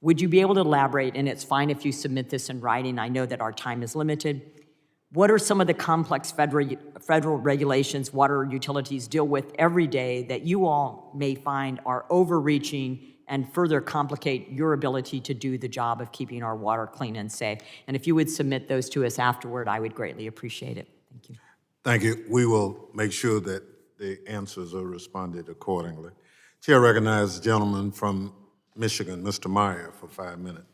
would you be able to elaborate, and it's fine if you submit this in writing, I know that our time is limited, what are some of the complex federal regulations water utilities deal with every day that you all may find are overreaching and further complicate your ability to do the job of keeping our water clean and safe? And if you would submit those to us afterward, I would greatly appreciate it. Thank you. Thank you. We will make sure that the answers are responded accordingly. Chair recognizes the gentleman from Michigan, Mr. Meyer, for 5 minutes.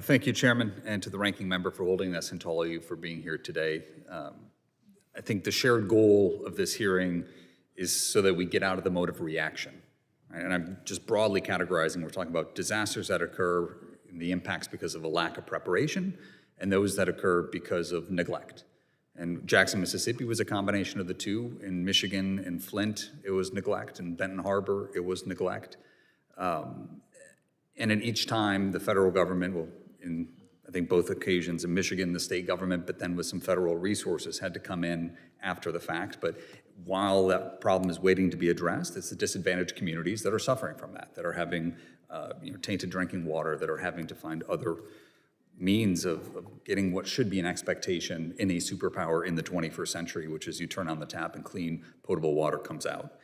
Thank you, Chairman, and to the ranking member for holding this, and to all of you for being here today. I think the shared goal of this hearing is so that we get out of the mode of reaction. And I'm just broadly categorizing, we're talking about disasters that occur, and the impacts because of a lack of preparation, and those that occur because of neglect. And Jackson, Mississippi was a combination of the two. In Michigan and Flint, it was neglect. In Benton Harbor, it was neglect. And in each time, the federal government, well, in I think both occasions, in Michigan, the state government, but then with some federal resources, had to come in after the fact. But while that problem is waiting to be addressed, it's the disadvantaged communities that are suffering from that, that are having tainted drinking water, that are having to find other means of getting what should be an expectation in a superpower in the 21st century, which is you turn on the tap and clean, potable water comes out.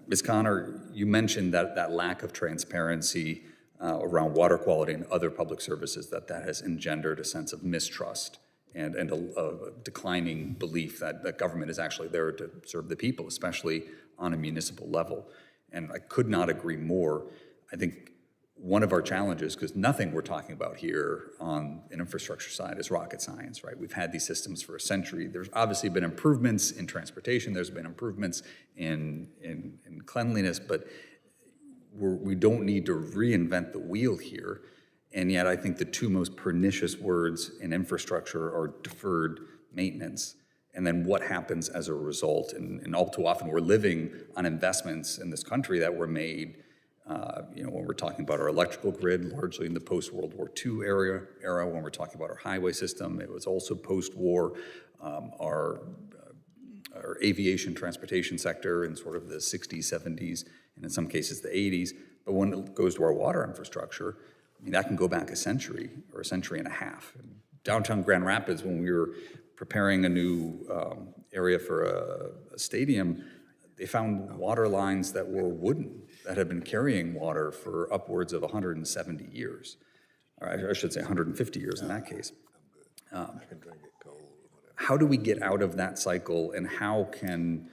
Ms. Connor, you mentioned that lack of transparency around water quality and other public services, that has engendered a sense of mistrust and a declining belief that government is actually there to serve the people, especially on a municipal level. And I could not agree more. I think one of our challenges, because nothing we're talking about here on an infrastructure side is rocket science, right? We've had these systems for a century. There's obviously been improvements in transportation. There's been improvements in cleanliness, but we don't need to reinvent the wheel here. And yet I think the two most pernicious words in infrastructure are deferred maintenance, and then what happens as a result. And all too often we're living on investments in this country that were made When we're talking about our electrical grid, largely in the post-World War II era, when we're talking about our highway system, it was also post-war. Our aviation transportation sector in sort of the 60s, 70s, and in some cases the 80s. But when it goes to our water infrastructure, I mean, that can go back a century or a century and a half. Downtown Grand Rapids, when we were preparing a new area for a stadium, they found water lines that were wooden, that had been carrying water for upwards of 170 years. Or I should say 150 years in that case. How do we get out of that cycle, and how can,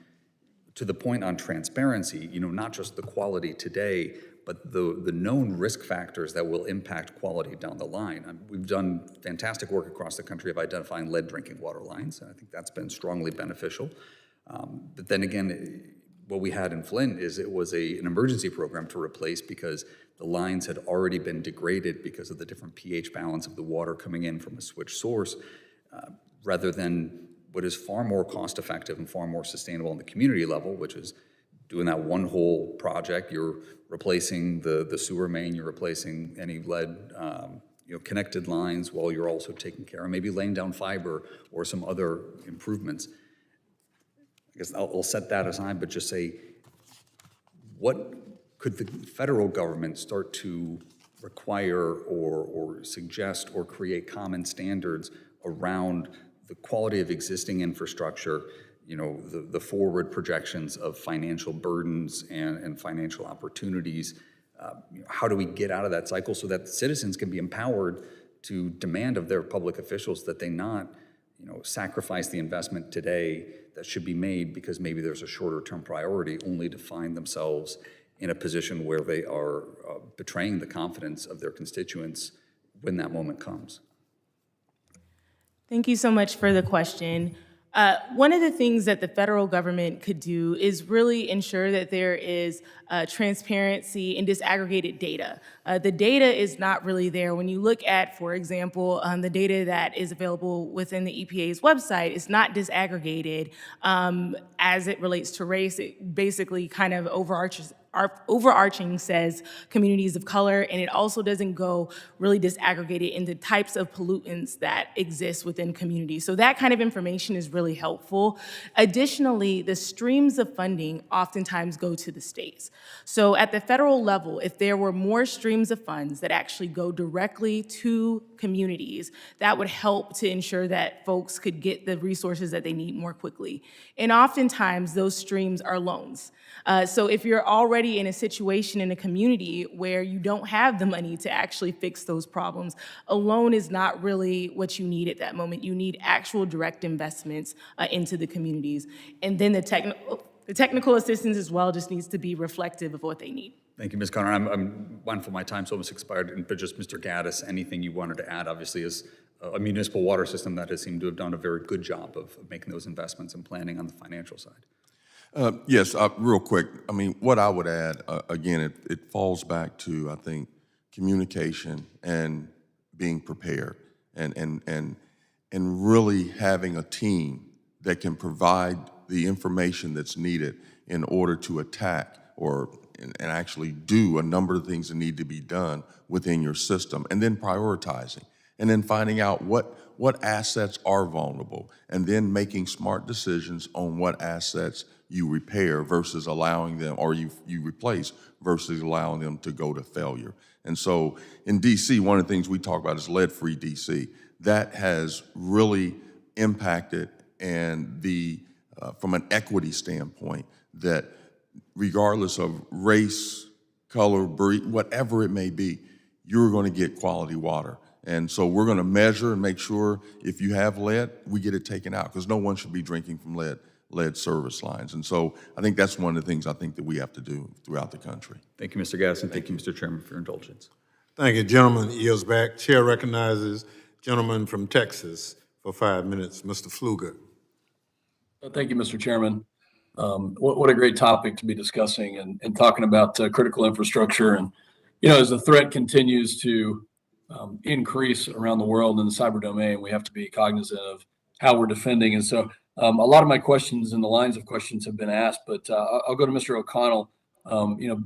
to the point on transparency, not just the quality today, but the known risk factors that will impact quality down the line. We've done fantastic work across the country of identifying lead drinking water lines, and I think that's been strongly beneficial. But then again, what we had in Flint is it was an emergency program to replace because the lines had already been degraded because of the different pH balance of the water coming in from a switch source, rather than what is far more cost-effective and far more sustainable on the community level, which is doing that one whole project. You're replacing the sewer main, you're replacing any lead connected lines, while you're also taking care of maybe laying down fiber or some other improvements. I guess I'll set that aside, but just say, what could the federal government start to require or suggest or create common standards around the quality of existing infrastructure, the forward projections of financial burdens and financial opportunities? How do we get out of that cycle so that citizens can be empowered to demand of their public officials that they not sacrifice the investment today that should be made because maybe there's a shorter term priority, only to find themselves in a position where they are betraying the confidence of their constituents when that moment comes? Thank you so much for the question. One of the things that the federal government could do is really ensure that there is transparency and disaggregated data. The data is not really there. When you look at, for example, the data that is available within the EPA's website, it's not disaggregated as it relates to race. It basically kind of overarching says communities of color, and it also doesn't go really disaggregated into types of pollutants that exist within communities. So that kind of information is really helpful. Additionally, the streams of funding oftentimes go to the states. So at the federal level, if there were more streams of funds that actually go directly to communities, that would help to ensure that folks could get the resources that they need more quickly. And oftentimes, those streams are loans. So if you're already in a situation in a community where you don't have the money to actually fix those problems, a loan is not really what you need at that moment. You need actual direct investments into the communities. And then the technical assistance as well just needs to be reflective of what they need. Thank you, Ms. Connor. I'm mindful my time's almost expired, but just Mr. Gaddis, anything you wanted to add, obviously, is a municipal water system that has seemed to have done a very good job of making those investments and planning on the financial side. Yes, real quick. I mean, what I would add, again, it falls back to, I think, communication and being prepared and really having a team that can provide the information that's needed in order to attack and actually do a number of things that need to be done within your system, and then prioritizing, and then finding out what assets are vulnerable, and then making smart decisions on what assets you repair versus allowing them, or you replace versus allowing them to go to failure. And so in DC, one of the things we talk about is lead-free DC. That has really impacted, and from an equity standpoint, that regardless of race, color, breed, whatever it may be, you're going to get quality water. And so we're going to measure and make sure if you have lead, we get it taken out, because no one should be drinking from lead service lines. And so I think that's one of the things I think that we have to do throughout the country. Thank you, Mr. Gaddis, and thank you, Mr. Chairman, for your indulgence. Thank you. Gentleman yields back. Chair recognizes gentleman from Texas for 5 minutes, Mr. Fugate. Thank you, Mr. Chairman. What a great topic to be discussing and talking about critical infrastructure. And, as the threat continues to increase around the world in the cyber domain, we have to be cognizant of how we're defending. And so a lot of my questions and the lines of questions have been asked, but I'll go to Mr. O'Connell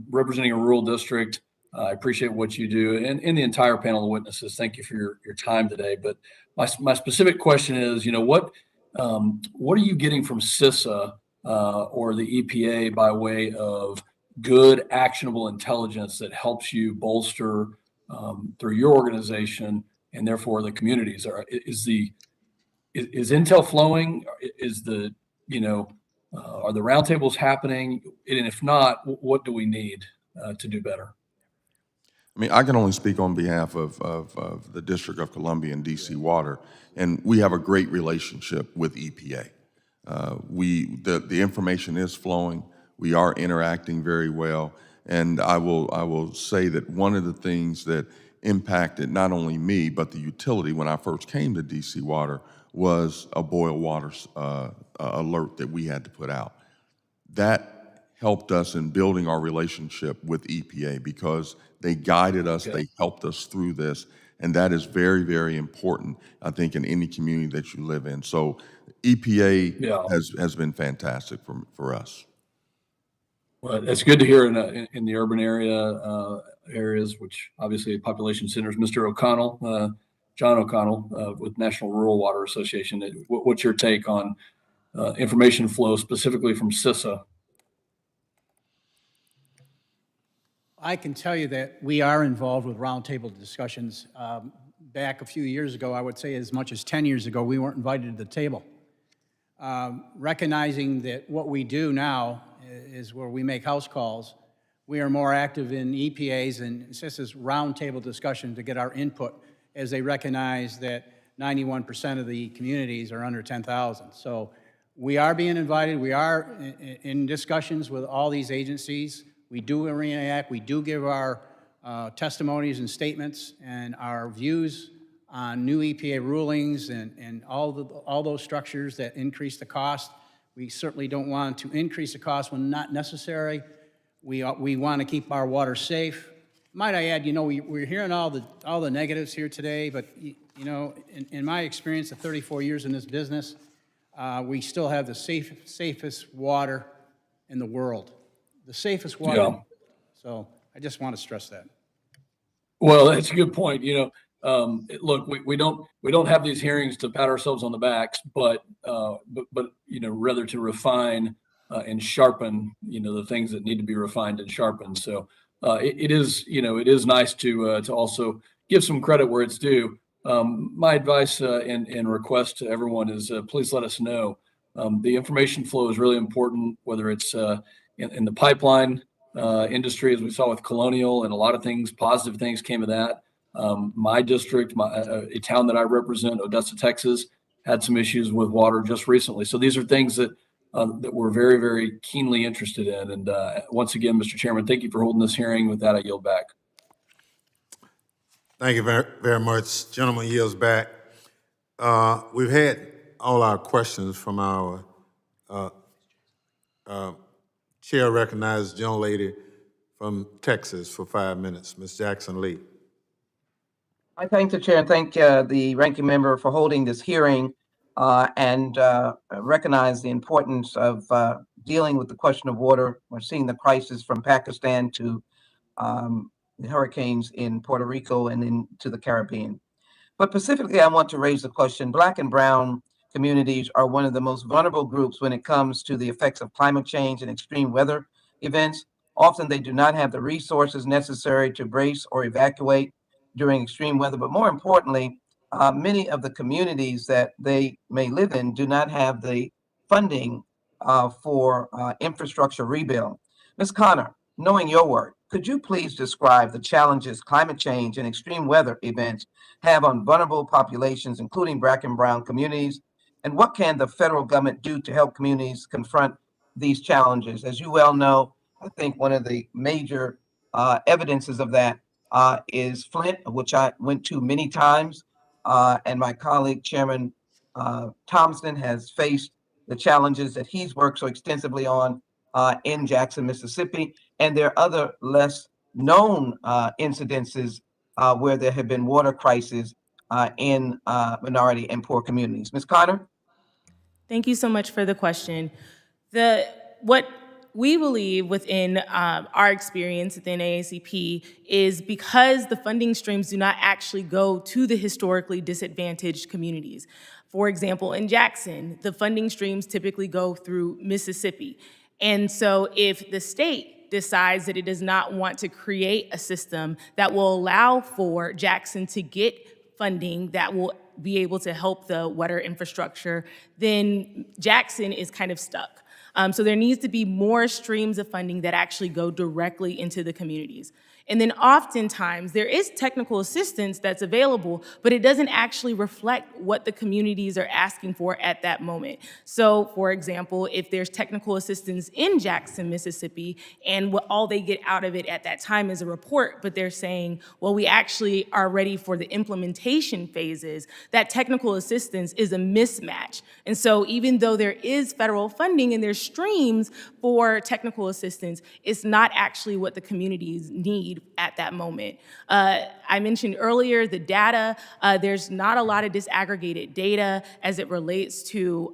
Representing a rural district, I appreciate what you do, and the entire panel of witnesses. Thank you for your time today. But my specific question is, what are you getting from CISA or the EPA by way of good, actionable intelligence that helps you bolster through your organization and therefore the communities? Is intel flowing? Are the roundtables happening? And if not, what do we need to do better? I mean, I can only speak on behalf of the District of Columbia and DC Water, and we have a great relationship with EPA. The information is flowing. We are interacting very well, and I will say that one of the things that impacted not only me but the utility when I first came to DC Water was a boil water alert that we had to put out. That helped us in building our relationship with EPA because they guided us, they helped us through this, and that is very, very important, I think, in any community that you live in. So EPA has been fantastic for us. Well, it's good to hear in the urban areas, which obviously population centers. Mr. O'Connell, John O'Connell with National Rural Water Association. What's your take on information flow specifically from CISA? I can tell you that we are involved with roundtable discussions. Back a few years ago, I would say as much as 10 years ago, we weren't invited to the table. Recognizing that what we do now is where we make house calls, we are more active in EPA's and CISA's roundtable discussion to get our input as they recognize that 91% of the communities are under 10,000. So we are being invited. We are in discussions with all these agencies. We do react, we do give our testimonies and statements and our views on new EPA rulings and all those structures that increase the cost. We certainly don't want to increase the cost when not necessary. We want to keep our water safe. Might I add, we're hearing all the negatives here today, but in my experience of 34 years in this business, we still have the safest water in the world. The safest water. Yeah. So I just want to stress that. Well, that's a good point. Look, we don't have these hearings to pat ourselves on the backs, but rather to refine and sharpen the things that need to be refined and sharpened. So it is nice to also give some credit where it's due. My advice and request to everyone is please let us know. The information flow is really important, whether it's in the pipeline industry, as we saw with Colonial, and a lot of things, positive things came of that. My district, a town that I represent, Odessa, Texas, had some issues with water just recently. So these are things that we're very, very keenly interested in. And once again, Mr. Chairman, thank you for holding this hearing. With that, I yield back. Thank you very, very much. Gentleman yields back. We've had all our questions from our chair. Recognized gentlelady from Texas for 5 minutes, Ms. Jackson Lee. I thank the chair and thank the ranking member for holding this hearing and recognize the importance of dealing with the question of water. We're seeing the crisis from Pakistan to the hurricanes in Puerto Rico and into the Caribbean. But specifically, I want to raise the question, Black and brown communities are one of the most vulnerable groups when it comes to the effects of climate change and extreme weather events. Often they do not have the resources necessary to brace or evacuate during extreme weather, but more importantly, many of the communities that they may live in do not have the funding for infrastructure rebuild. Ms. Connor, knowing your work, could you please describe the challenges climate change and extreme weather events have on vulnerable populations, including Black and brown communities, and what can the federal government do to help communities confront these challenges? As you well know, I think one of the major evidences of that is Flint, which I went to many times, and my colleague, Chairman Thompson, has faced the challenges that he's worked so extensively on in Jackson, Mississippi, and there are other less known incidences where there have been water crises in minority and poor communities. Ms. Connor? Thank you so much for the question. What we believe within our experience within AACP is because the funding streams do not actually go to the historically disadvantaged communities. For example, in Jackson, the funding streams typically go through Mississippi. And so if the state decides that it does not want to create a system that will allow for Jackson to get funding that will be able to help the water infrastructure, then Jackson is kind of stuck. So there needs to be more streams of funding that actually go directly into the communities. And then oftentimes there is technical assistance that's available, but it doesn't actually reflect what the communities are asking for at that moment. So for example, if there's technical assistance in Jackson, Mississippi, and all they get out of it at that time is a report, but they're saying, well, we actually are ready for the implementation phases, that technical assistance is a mismatch. And so even though there is federal funding and there's streams for technical assistance, it's not actually what the communities need at that moment. I mentioned earlier the data. There's not a lot of disaggregated data as it relates to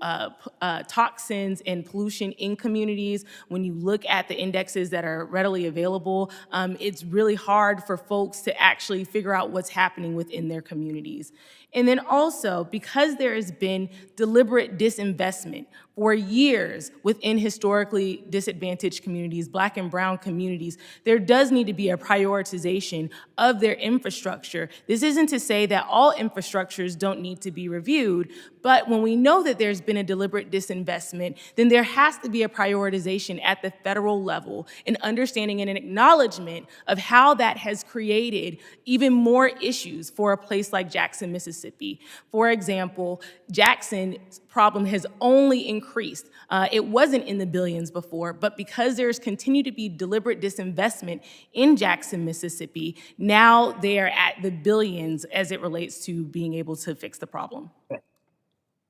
toxins and pollution in communities. When you look at the indexes that are readily available, it's really hard for folks to actually figure out what's happening within their communities. And then also, because there has been deliberate disinvestment for years within historically disadvantaged communities, Black and brown communities, there does need to be a prioritization of their infrastructure. This isn't to say that all infrastructures don't need to be reviewed, but when we know that there's been a deliberate disinvestment, then there has to be a prioritization at the federal level, an understanding and an acknowledgement of how that has created even more issues for a place like Jackson, Mississippi. For example, Jackson's problem has only increased. It wasn't in the billions before, but because there's continued to be deliberate disinvestment in Jackson, Mississippi, now they are at the billions as it relates to being able to fix the problem.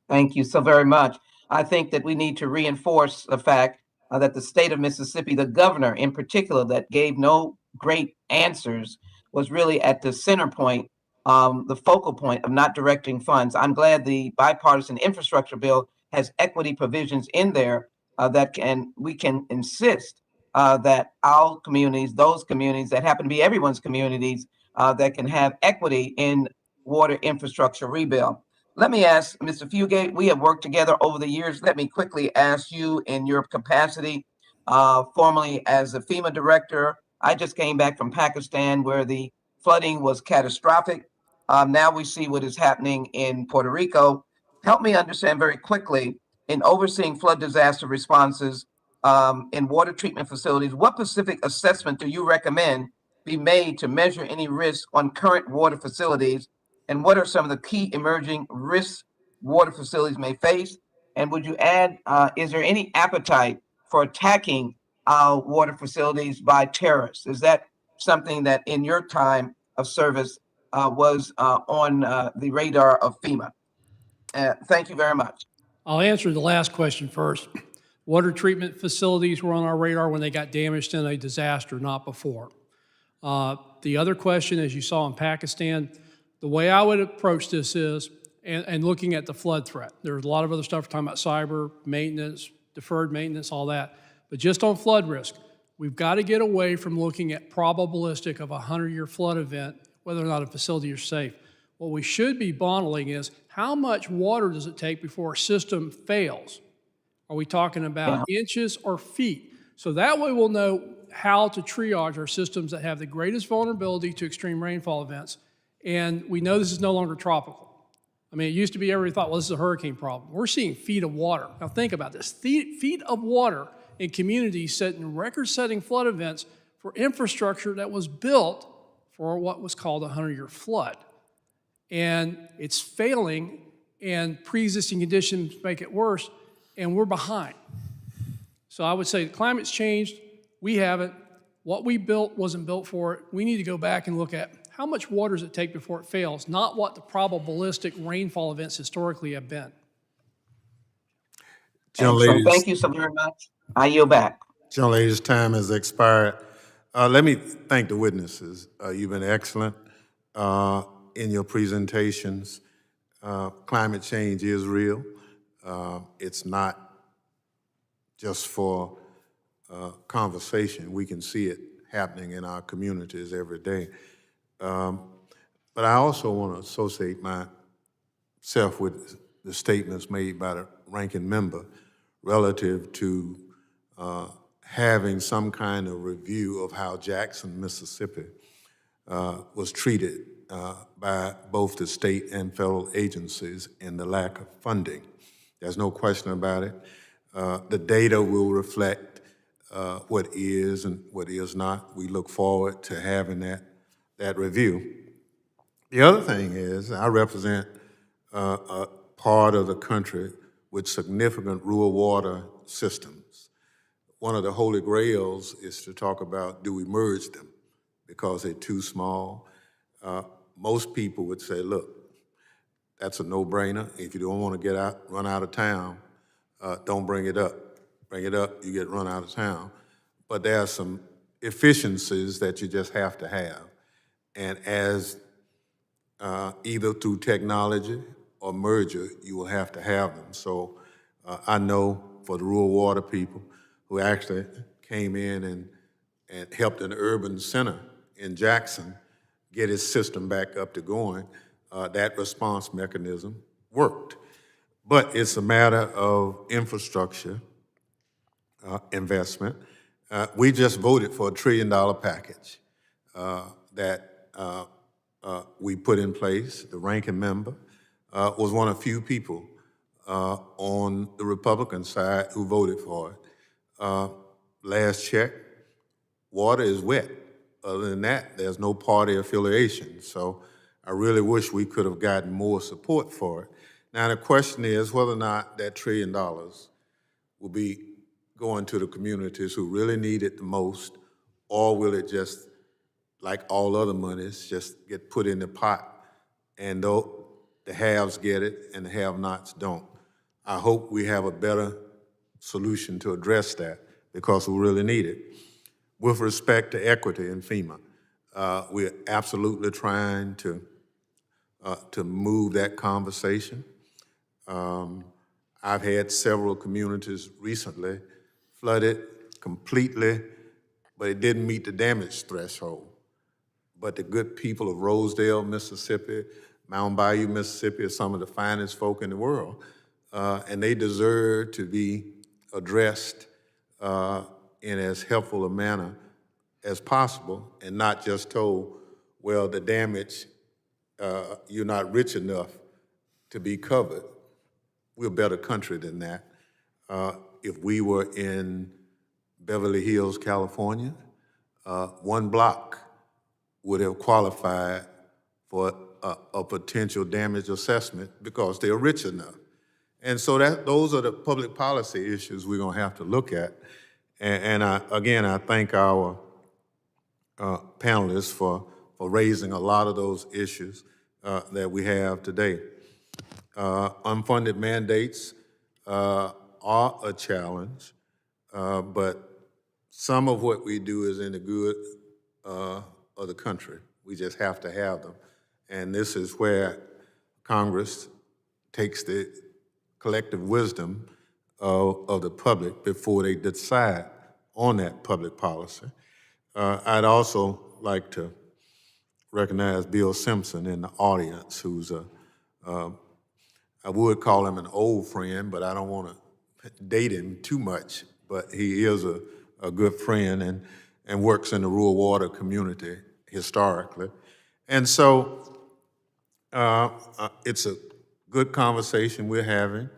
Thank you so very much. I think that we need to reinforce the fact that the state of Mississippi, the governor in particular, that gave no great answers, was really at the center point, the focal point of not directing funds. I'm glad the bipartisan infrastructure bill has equity provisions in there we can insist that our communities, those communities that happen to be everyone's communities, that can have equity in water infrastructure rebuild. Let me ask Mr. Fugate, we have worked together over the years. Let me quickly ask you in your capacity, formerly as a FEMA director. I just came back from Pakistan where the flooding was catastrophic. Now we see what is happening in Puerto Rico. Help me understand very quickly, in overseeing flood disaster responses in water treatment facilities, what specific assessment do you recommend be made to measure any risk on current water facilities? And what are some of the key emerging risks water facilities may face? And would you add, is there any appetite for attacking our water facilities by terrorists? Is that something that in your time of service was on the radar of FEMA? Thank you very much. I'll answer the last question first. Water treatment facilities were on our radar when they got damaged in a disaster, not before. The other question, as you saw in Pakistan, the way I would approach this is, and looking at the flood threat, there's a lot of other stuff, we're talking about cyber, maintenance, deferred maintenance, all that, but just on flood risk, we've got to get away from looking at probabilistic of a 100-year flood event, whether or not a facility is safe. What we should be modeling is how much water does it take before a system fails? Are we talking about inches or feet? So that way we'll know how to triage our systems that have the greatest vulnerability to extreme rainfall events. And we know this is no longer tropical. I mean, it used to be everybody thought, well, this is a hurricane problem. We're seeing feet of water. Now think about this, feet of water in communities setting record-setting flood events for infrastructure that was built for what was called a 100-year flood. And it's failing, and pre-existing conditions make it worse, and we're behind. So I would say the climate's changed, we haven't. What we built wasn't built for it. We need to go back and look at how much water does it take before it fails, not what the probabilistic rainfall events historically have been. Thank you so very much. I yield back. Ladies, time has expired. Let me thank the witnesses. You've been excellent in your presentations. Climate change is real. It's not just for conversation. We can see it happening in our communities every day. But I also want to associate myself with the statements made by the ranking member relative to having some kind of review of how Jackson, Mississippi was treated by both the state and federal agencies in the lack of funding. There's no question about it. The data will reflect what is and what is not. We look forward to having that review. The other thing is, I represent a part of the country with significant rural water systems. One of the holy grails is to talk about, do we merge them because they're too small? Most people would say, look, that's a no-brainer. If you don't want to run out of town, don't bring it up. Bring it up, you get run out of town. But there are some efficiencies that you just have to have. And as either through technology or merger, you will have to have them. So I know for the rural water people who actually came in and helped an urban center in Jackson get its system back up to going, that response mechanism worked. But it's a matter of infrastructure investment. We just voted for a $1 trillion package that we put in place. The ranking member was one of few people on the Republican side who voted for it. Last check, water is wet. Other than that, there's no party affiliation. So I really wish we could have gotten more support for it. Now the question is whether or not that $1 trillion will be going to the communities who really need it the most, or will it just, like all other monies, just get put in the pot and though the haves get it and the have-nots don't. I hope we have a better solution to address that because we really need it. With respect to equity in FEMA, we're absolutely trying to move that conversation. I've had several communities recently flooded completely, but it didn't meet the damage threshold. But the good people of Rosedale, Mississippi, Mound Bayou, Mississippi are some of the finest folk in the world, and they deserve to be addressed in as helpful a manner as possible and not just told, well, the damage, you're not rich enough to be covered. We're a better country than that. If we were in Beverly Hills, California, one block would have qualified for a potential damage assessment because they're rich enough. And so those are the public policy issues we're gonna have to look at. And again, I thank our panelists for raising a lot of those issues that we have today. Unfunded mandates are a challenge, but some of what we do is in the good of the country. We just have to have them. And this is where Congress takes the collective wisdom of the public before they decide on that public policy. I'd also like to recognize Bill Simpson in the audience, who's I would call him an old friend, but I don't want to date him too much, but he is a good friend and works in the rural water community historically. And so it's a good conversation we're having.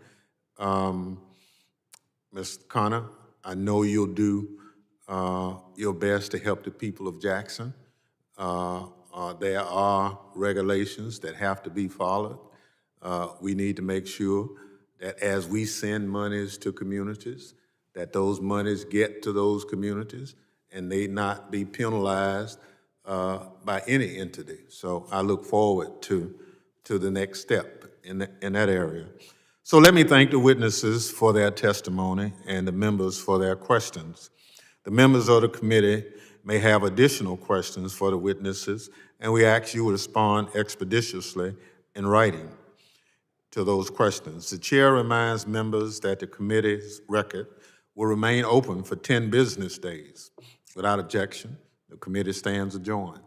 Ms. Connor, I know you'll do your best to help the people of Jackson. There are regulations that have to be followed. We need to make sure that as we send monies to communities, that those monies get to those communities and they not be penalized by any entity. So I look forward to the next step in that area. So let me thank the witnesses for their testimony and the members for their questions. The members of the committee may have additional questions for the witnesses, and we ask you to respond expeditiously in writing to those questions. The chair reminds members that the committee's record will remain open for 10 business days. Without objection, the committee stands adjourned.